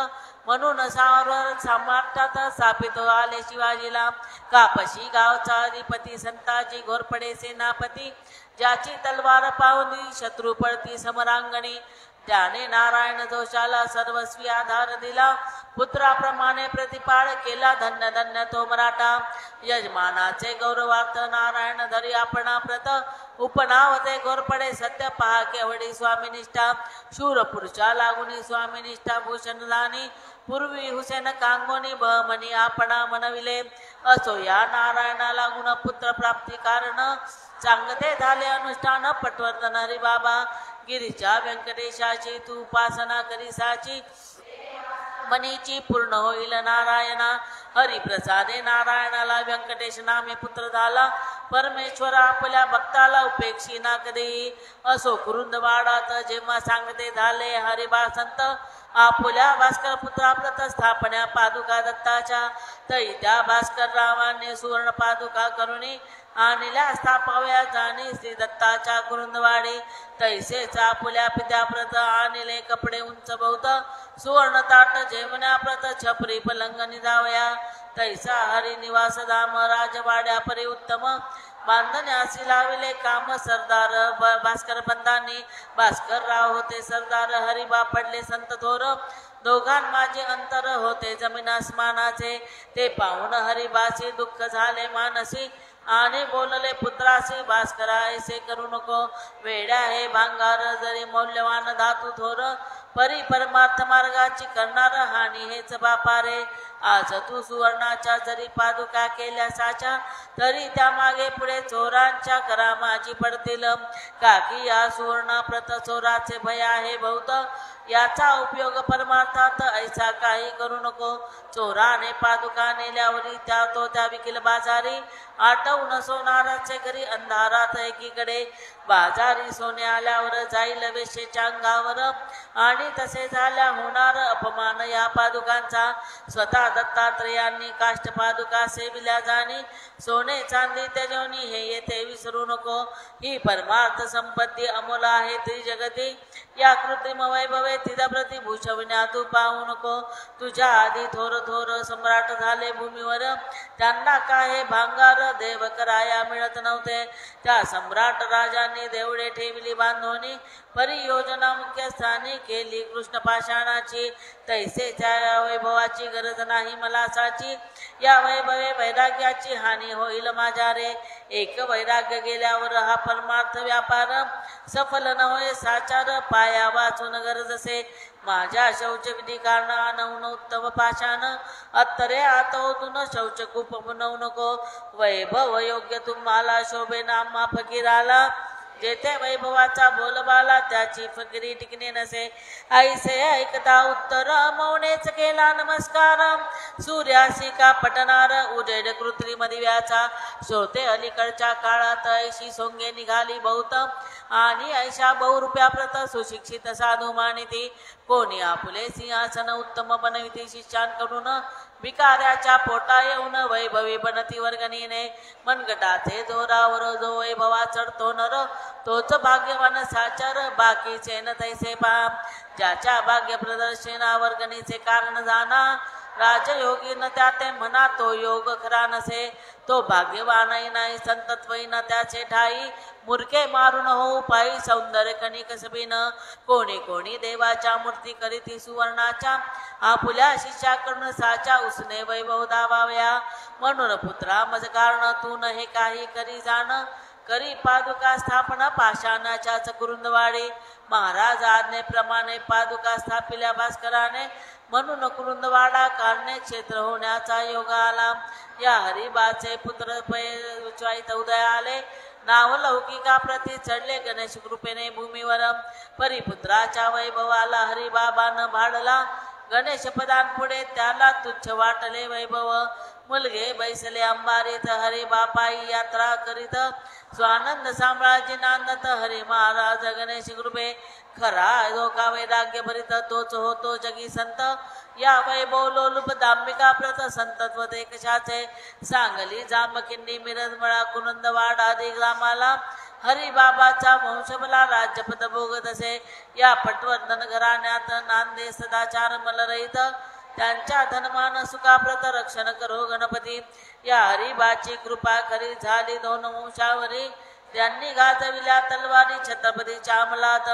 म्हणून सामर्थ्यात स्थापित आले शिवाजीला. कापशी गावचा अधिपती संताजी घोरपडे सेनापती. ज्याची तलवार पाहुनी शत्रू पळती समरांगणी. त्याने नारायण दोषाला सर्वस्वी आधार दिला. पुत्राप्रमाणे प्रतिपाळ केला धन्य धन्य तो मराठा. यजमानाचे गौरवार्थ नारायण धरी आपणा प्रत. उपनावते घोरपडे सत्य पहा केवढी स्वामीनिष्ठा. शूर पुरुषा लागुनी स्वामीनिष्ठा भूषण दानी. पूर्वी हुसेन कांगोनी बहमनी आपणा मनविले. असो या नारायणा लागून पुत्र प्राप्ती कारण. सांगते झाले अनुष्ठान पटवर्धन हरी बाबा. गिरीच्या व्यंकटेशाची तू उपासना करीसाची. मनीची पूर्ण होईल नारायणा. हरिप्रसादे नारायणाला व्यंकटेश नामे पुत्र झाला. परमेश्वर आपल्या भक्ताला उपेक्षी ना कधी. असो कुरुंदवाडात जेव्हा सांगते झाले हरिबा संत. आपुल्या भास्कर पुत्राप्रत स्थापन्या पादुका दत्ताच्या. तै त्या भास्कर रावाने सुवर्ण पादुका करुणी आणल्या स्थापाव्या जाणी श्री दत्ताच्या कुरुंदवाडी. तैसेच आपुल्या पित्याप्रत आणले कपडे उंच बहुत. सुवर्ण ताट जेवण्याप्रत छपरी पलंग निजावया. तैसा हरी निवास धाम राजवाड्या परी उत्तम. बांधण्यासी लाविले काम सरदार भास्कर बंधांनी. भास्कर राव होते सरदार हरिबा पडले संत थोर. दोघां माझे अंतर होते जमीन आसमानाचे. ते पाहून हरिबासी दुःख झाले मानसी. आणि बोलले पुत्रासी भास्करा ऐसे करू नको. वेड्या हे भांगार जरी मौल्यवान धातू थोर. परी परमार्थ मार्गाची करणार हानी हेच बापारे. आज तू सुवर्णाच्या जरी पादुका केल्या साच्या. तरी त्या मागे पुढे चोरांच्या करा माझी पडतील. काकी या सुवर्णाप्रत चोराचे भय आहे बहुत. याचा उपयोग परमार्थात ऐसा काही करू नको. चोराने पादुका नेल्यावरी त्या विकील बाजारी. आटवून सोनाराचे घरी अंधारात एकीकडे. बाजारी सोने आल्यावर जाईल वेशेच्या अंगावर. आणि तसे झाल्या होणार अपमान या पादुकांचा. स्वतः दत्तात्रेयांनी काष्ट पादुका सेविल्या जाणी. सोने चांदी तेजवणी हे येथे विसरू नको. ही परमार्थ संपत्ती अमोल आहे त्रिजगती. या कृत्रिम वैभवे तिदप्रती भूषवण्या तू पाहू नको. तुझ्या आधी थोर थोर सम्राट झाले भूमीवर. त्यांना काय भांगार देव कराया मिळत नव्हते. त्या सम्राट राजांनी देवळे ठेवली बांधोनी. परियोजना मुख्य स्थानी केली कृष्ण पाषाणाची. तैसे त्या वैभवाची गरज नाही मला साची. या वैभवे वैराग्याची हानी होईल माझ्या रे. एक वैराग्य गेल्यावर हा परमार्थ व्यापार. सफल न होय साचार पाया वाचून गरजसे. माझ्या शौच विधी कारण आणवून उत्तम पाषाण. अत्तरे आतवतून शौच कूप बनवू नको. वैभव योग्य तुम्हाला शोभे नामा फकीराला. जेथे वैभवाचा बोलबाला त्याची फकिरी टिकणे नसे. ऐसे ऐकता उत्तर मौनेच केला नमस्कार. सूर्यासी का पटणार उजेड कृत्रिम दिव्याचा. श्रोते अलीकडच्या काळात ऐशी सोंगे निघाली बहुत. आणि ऐशा बहुरूप्या प्रत सुशिक्षित साधू मानिती. कोणी आपुले सिंहासन उत्तम बनविती शिष्यांकडून. भिकाऱ्याच्या पोटा येऊन वैभवी बनती वर्गणीने. मनगटाचे जोरावर जो वैभवा चढतो नर तोच भाग्यवान साचर. बाकीचे न तैसे पहा ज्याच्या भाग्य प्रदर्शना वर्गणीचे कारण जाणा. राजयोगी न त्या ते म्हणा तो योग खरा नसे. तो भाग्यवानही नाही संतत्वही न त्याचे ठाई. मूर्खे मारून होऊ पायी सौंदर्य कणिक सबिन. कोणी कोणी देवाच्या मूर्ती करीती सुवर्णाच्या. आपुल्या शिष्याकडून साच्या उसने वैभव दावाव्या. म्हणून पुत्रा मज कारण तू न हे काही करी जाण. करी पादुका स्थापना पाषाणाच्याच कुरुंदवाडी. महाराज आज्ञेप्रमाणे पादुका स्थापिल्या भास्कराने. म्हणून कुरुंदवाडा कारणे क्षेत्र होण्याचा योग आला. या हरिबाचे पुत्र उच्चाईत उदय आले. नाव लौकिका प्रती चढले गणेश कृपेने भूमीवर. परिपुत्राच्या वैभवाला हरिबाबानं भाडला. गणेश पदांपुढे त्याला तुच्छ वाटले वैभव. मुलगे बैसले अंबारीत हरी बापाई यात्रा करीत. स्वानंद साम्राज्य नांदत हरी महाराज गणेश कृपे. खरा धोका वैराग्य भरित तोच होतो जगी संत. या वैभव लोलुप दांबिका प्रत संतत्व ते कशाचे. सांगली जामखिंडी मिरजमळा कुनंदवाड आदी ग्रामाला. हरिबाबाचा वंशबला राज्यपद भोगत असे. या पटवर्धन घराण्यात नांदे सदाचार मलरहित. त्यांच्या धनमान सुखाप्रत रक्षण करो गणपती. या हरिबाची कृपा खरी झाली दोन वंशावरी. त्यांनी गाजविल्या तलवारी छत्रपतीच्या अंमलात.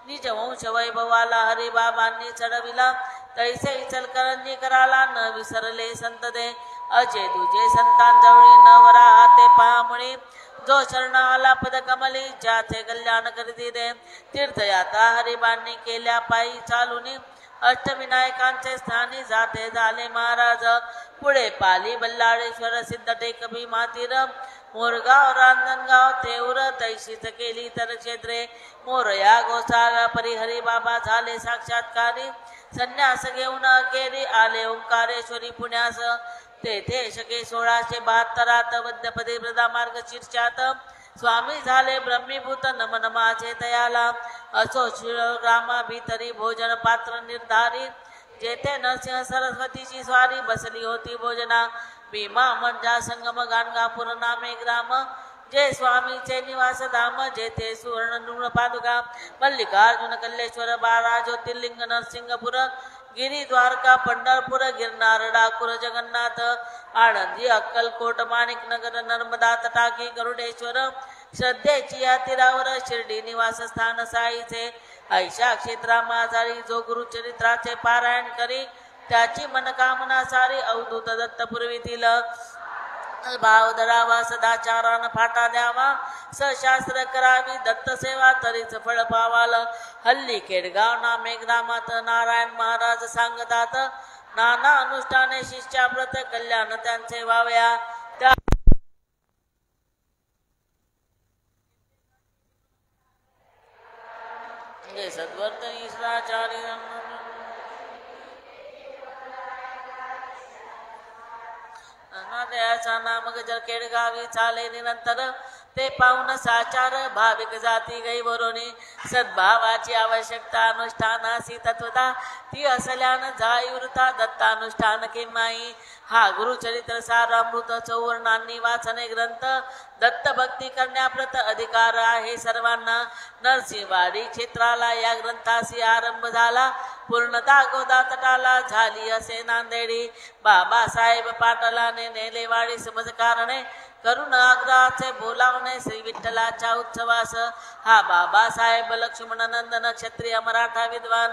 निज वंश वैभवाला हरिबाबांनी चढविला. तैसे इचलकरंजी कराला न विसरले संत दे. अजय तुझे संतांजवळी न वरा हाते पहामुळे. जो शरण आला पद कमली ज्याचे कल्याण करती दे. तीर्थयात्रा हरिबांनी केल्या पायी चालुनी. अष्टविनायकांचे स्थानी जाते झाले महाराज. पुढे पाली बल्लाळेश्वर सिद्ध टेक भीमातीर. मोरगाव रांजणगाव तेऊर तैशीच केली तर क्षेत्रे. मोरया गोसाव्या परी हरिबाबा झाले साक्षात्कारी. संन्यास घेऊन अखेरी आले ओंकारेश्वरी पुण्यास. तेथे शके 1672 वद्यपदी प्रदा मार्ग शीर्षात. स्वामी झाले ब्रह्मीभूत नमन माझे तयाला. असो शिवरामा भीतरी भोजन पात्र निर्धारी. जेथे नरसिंह सरस्वतीची स्वारी बसली होती भोजना. भीमा मंजा संगम गाणगापूर नामे ग्राम. जे स्वामीचे निवास धाम. जेथे सुवर्ण नृण पादुका. मल्लिकार्जुन कल्लेश्वर 12 ज्योतिर्लिंग नरसिंगपूर. गिरी द्वारका पंढरपूर गिरनार डाकुर जगन्नाथ. आळंदी अक्कलकोट माणिकनगर नर्मदा तटाकी गरुडेश्वर. श्रद्धेची या तीरावर शिर्डी निवास स्थान साईचे. ऐशा क्षेत्रा माझारी जो गुरुचरित्राचे पारायण करी. त्याची मनकामना सारी अवधूत दत्त पूर्वीतील. भाव धरावा सदाचारान फाटा द्यावा. सशास्त्र करावी दत्त सेवा तरीच फळ पावाल. हल्ली खेडगाव नामे ग्रामात नारायण महाराज सांगतात. नाना अनुष्ठाने शिष्याव्रत कल्याण त्यांचे व्हाव्या. त्या सद्वर्त ईश्वराचार्य दयाचा नाम गजर केडगावी चाले निरंतर. ते पाहून साचार भाविक जाती गई वरोनी. सद्भावाची आवश्यकता अनुष्ठानासी तत्वता. ती असल्यान जाई वृथा दत्तानुष्ठान किमाई. हा गुरुचरित्र सारामृत चौवर्णांनी वाचने ग्रंथ. दत्त भक्ती करण्याप्रत अधिकार आहे सर्वांना. नरसिंहवाडी क्षेत्राला या ग्रंथासी आरंभ झाला. पूर्णता गोदा तटाला झाली असे नांदेडी. बाबासाहेब पाटलाने नेलेवाडी समजकारणे. करुण आग्रहाचे बोलावणे श्री विठ्ठलाच्या उत्सवास. हा बाबासाहेब लक्ष्मणनंदन क्षत्रिय मराठा विद्वान.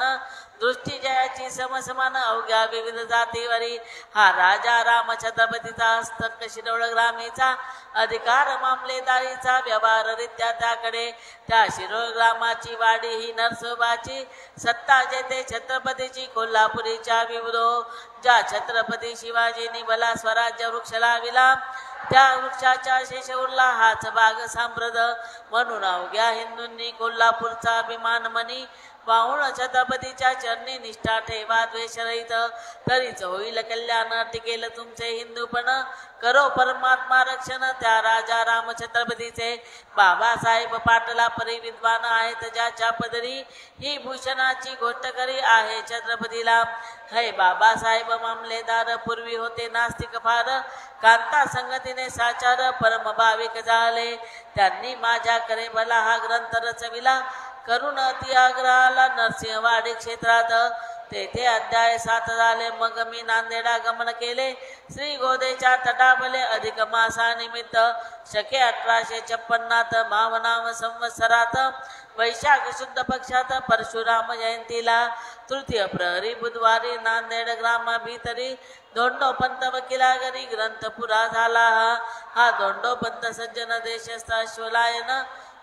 दृष्टी जयाची समसमान अवघ्या विविध जातीवरी. हा राजा राम छत्रपतीचा हस्तक शिरोळ ग्रामीचा. अधिकार मामलेदारीचा व्यवहार रित्या त्याकडे. त्या शिरोळ ग्रामाची वाडी ही नरसोबाची. सत्ता जेथे छत्रपतीची कोल्हापुरीच्या विविधो. ज्या छत्रपती शिवाजींनी भला स्वराज्य वृक्ष लाविला. त्या वृक्षाच्या शेष उरला हाच बाग सांप्रद म्हणून अवघ्या हिंदूंनी कोल्हापूरचा अभिमान मनी वाहून छत्रपतीच्या चरणी निष्ठा ठेवा द्वेष रहित तरीच होईल कल्याण टिकेल तुमचे हिंदूपण करो परमात्मा रक्षण त्या राजा राम छत्रपतीचे बाबासाहेब पाटला परी विद्वान आहेत ज्याच्या पदरी ही भूषणाची गोष्ट करी आहे छत्रपतीला हे बाबासाहेब मामलेदार पूर्वी होते नास्तिक फार कांता संगतीने साचार परम भाविक झाले त्यांनी माझ्याकडे भला हा ग्रंथ रचविला करून त्याग्रहाला नरसिंहवाडी क्षेत्रात तेथे अध्याय 7 झाले मग मी नांदेडा गमन केले श्री गोदेच्या तटाबले अधिक मासानिमित्त शके 1856 भावनाम संवत्सरात वैशाख शुद्ध पक्षात परशुराम जयंतीला तृतीय प्रहरी बुधवारी नांदेड ग्रामाभीतरी धोंडोपंत वकिलागरी ग्रंथ पुरा झाला हा धोंडोपंत सज्जन देशस्थ अश्वलायन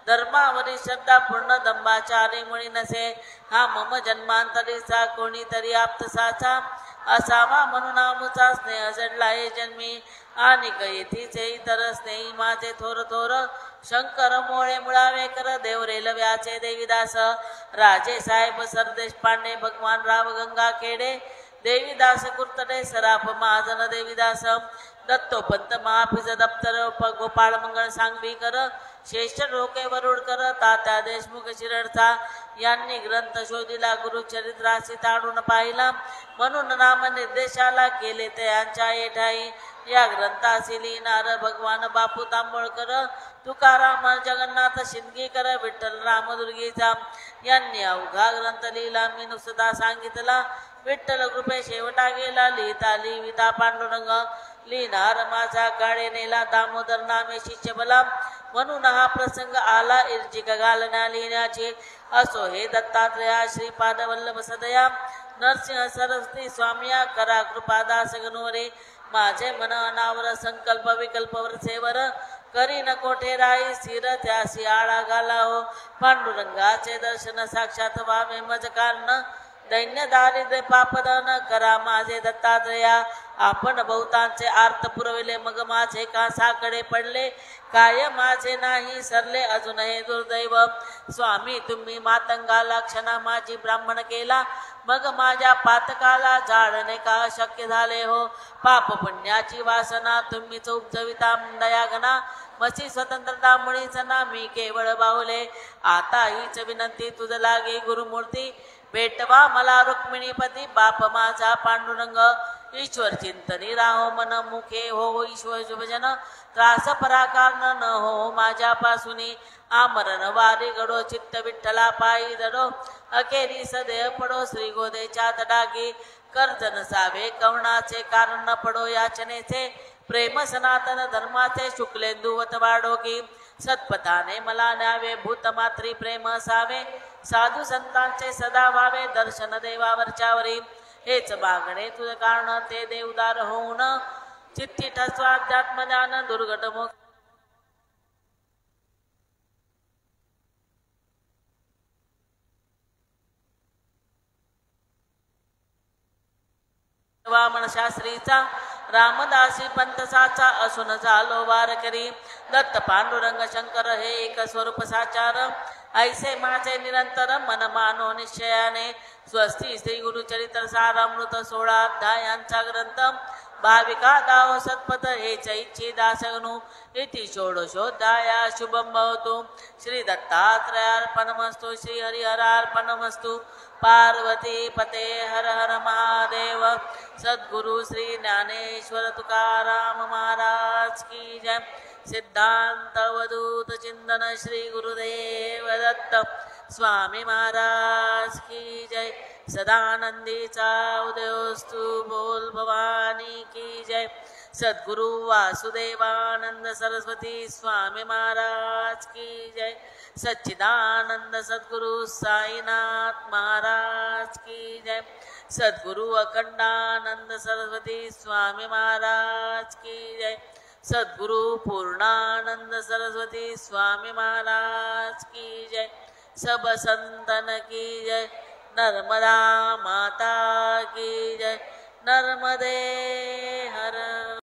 धर्मावरी श्रद्धा पूर्ण दंबाचारी मुळी नसे हा मम जन्मांतरीचा कोणीतरी आप्तसाचा असावा म्हणून आमुचा स्नेह जडला हे जन्मी आणि येथीचे इतर स्नेही माझे थोर थोर शंकर मोळे मुळावे कर देवरे लव्याचे देवीदास राजे साहेब सरदेश पांडे भगवान राव गंगा खेडे देवीदास कुर्तडे सराफ महाजन देवीदास दत्तोपंत महाफिज दप्तर गोपाळ मंगळ सांगवीकर शेष डोके वरुडकर तात्या देशमुख शिरडचा यांनी ग्रंथ शोधिला गुरुचरित्रासी ताडून पाहिला म्हणून नामनिर्देशाला केले ते यांच्या येठाई या ग्रंथासी लिहिणार भगवान बापू तांबोळकर तुकाराम जगन्नाथ शिंदगीकर विठ्ठल रामदुर्गीचा यांनी अवघा ग्रंथ लिहिला मी नुसता सांगितला विठ्ठल कृपे शेवटा गेला लिहिता लिहिता पांडुरंग लिहिणार माझा गाडे नेला दामोदर नामे शिष्य बला म्हणून हा प्रसंग आला इर्जिक घालण्या लिहिण्याचे असो हे दत्तात्रया श्रीपाद वल्लभ सदया नरसिंह सरस्वती स्वामिया करा कृपादास गणोरे माझे मन अनावर संकल्प विकल्प वरसेवर करी न कोठे राई स्थिर त्यासी आळा घाला हो पांडुरंगाचे दर्शन साक्षात व्हावे मज कारण दैन्य दारिद्र्य पापदन करा माझे दत्तात्रया आपण बहुतांचे आर्त पुरविले मग माझे का साकडे पडले काय माझे नाही सरले अजून हे दुर्दैव स्वामी तुम्ही मातंगाला क्षणा माझी ब्राह्मण केला मग माझ्या पातकाला जाळणे का शक्य झाले हो पाप पुण्याची वासना तुम्हीच उपजविता दयागना मसी स्वतंत्रता मुळीच ना मी केवळ बाहुले आता हीच विनंती तुझ लागे गुरुमूर्ती भेटवा मला रुक्मिणीपती बाप माझा पांडुरंग ईश्वर चिंतनी राहो मन मुखे हो ईश्वर शुभजन त्रास पराकार न हो माझ्यापासूनी आमरण वारी गडो चित्त विठ्ठला पायी दडो अखेरी सदैव पडो श्री गोदेच्या तडागी कर्ज नसावे कवणाचे कारण न पडो याचनेचे प्रेम सनातन धर्माचे शुक्लेंदुवत वाढो की सत्पथाने मला न्यावे भूतमात्री प्रेम असावे साधू संतांचे सदा व्हावे दर्शन देवावरच्यावरी हेच मागणे तुझ कारण ते देवदार होऊन चित्ती ठस्वाध्यात्म ज्ञान दुर्घट मोक्ष वामन शास्त्रीचा रामदासी पंथसाचा असून झालो वारकरी दत्त पांडुरंग शंकर हे एक स्वरूप साचार ऐसे माझे निरंतर मन मानो निश्चयाने स्वस्ती श्री गुरुचरित्र सारामृत 16 अध्यायांचा ग्रंथ भाविका दाव सत्पथ हेच इच्छी दासगणू इति षोडशोध्याया शुभम भवतु श्री दत्तात्रयार्पणमस्तु श्री हरिहरार्पणमस्तु पार्वती पते हर हर महादेव सद्गुरु श्री ज्ञानेश्वर तुकाराम महाराज की जय सिद्धांत अवधूत चिंतन श्री गुरुदेव दत्त स्वामी महाराज की जय सदानंदीचा उदयोस्तु बोल भवानी की जय सद्गुरु वासुदेवानंद सरस्वती स्वामी महाराज की जय सच्चिदानंद सद्गुरु साईनाथ महाराज की जय सद्गुरु अखंडानंद सरस्वती स्वामी महाराज की जय सद्गुरु पूर्णानंद सरस्वती स्वामी महाराज की जय सब संतन की जय नर्मदा माता की जय नर्मदे हर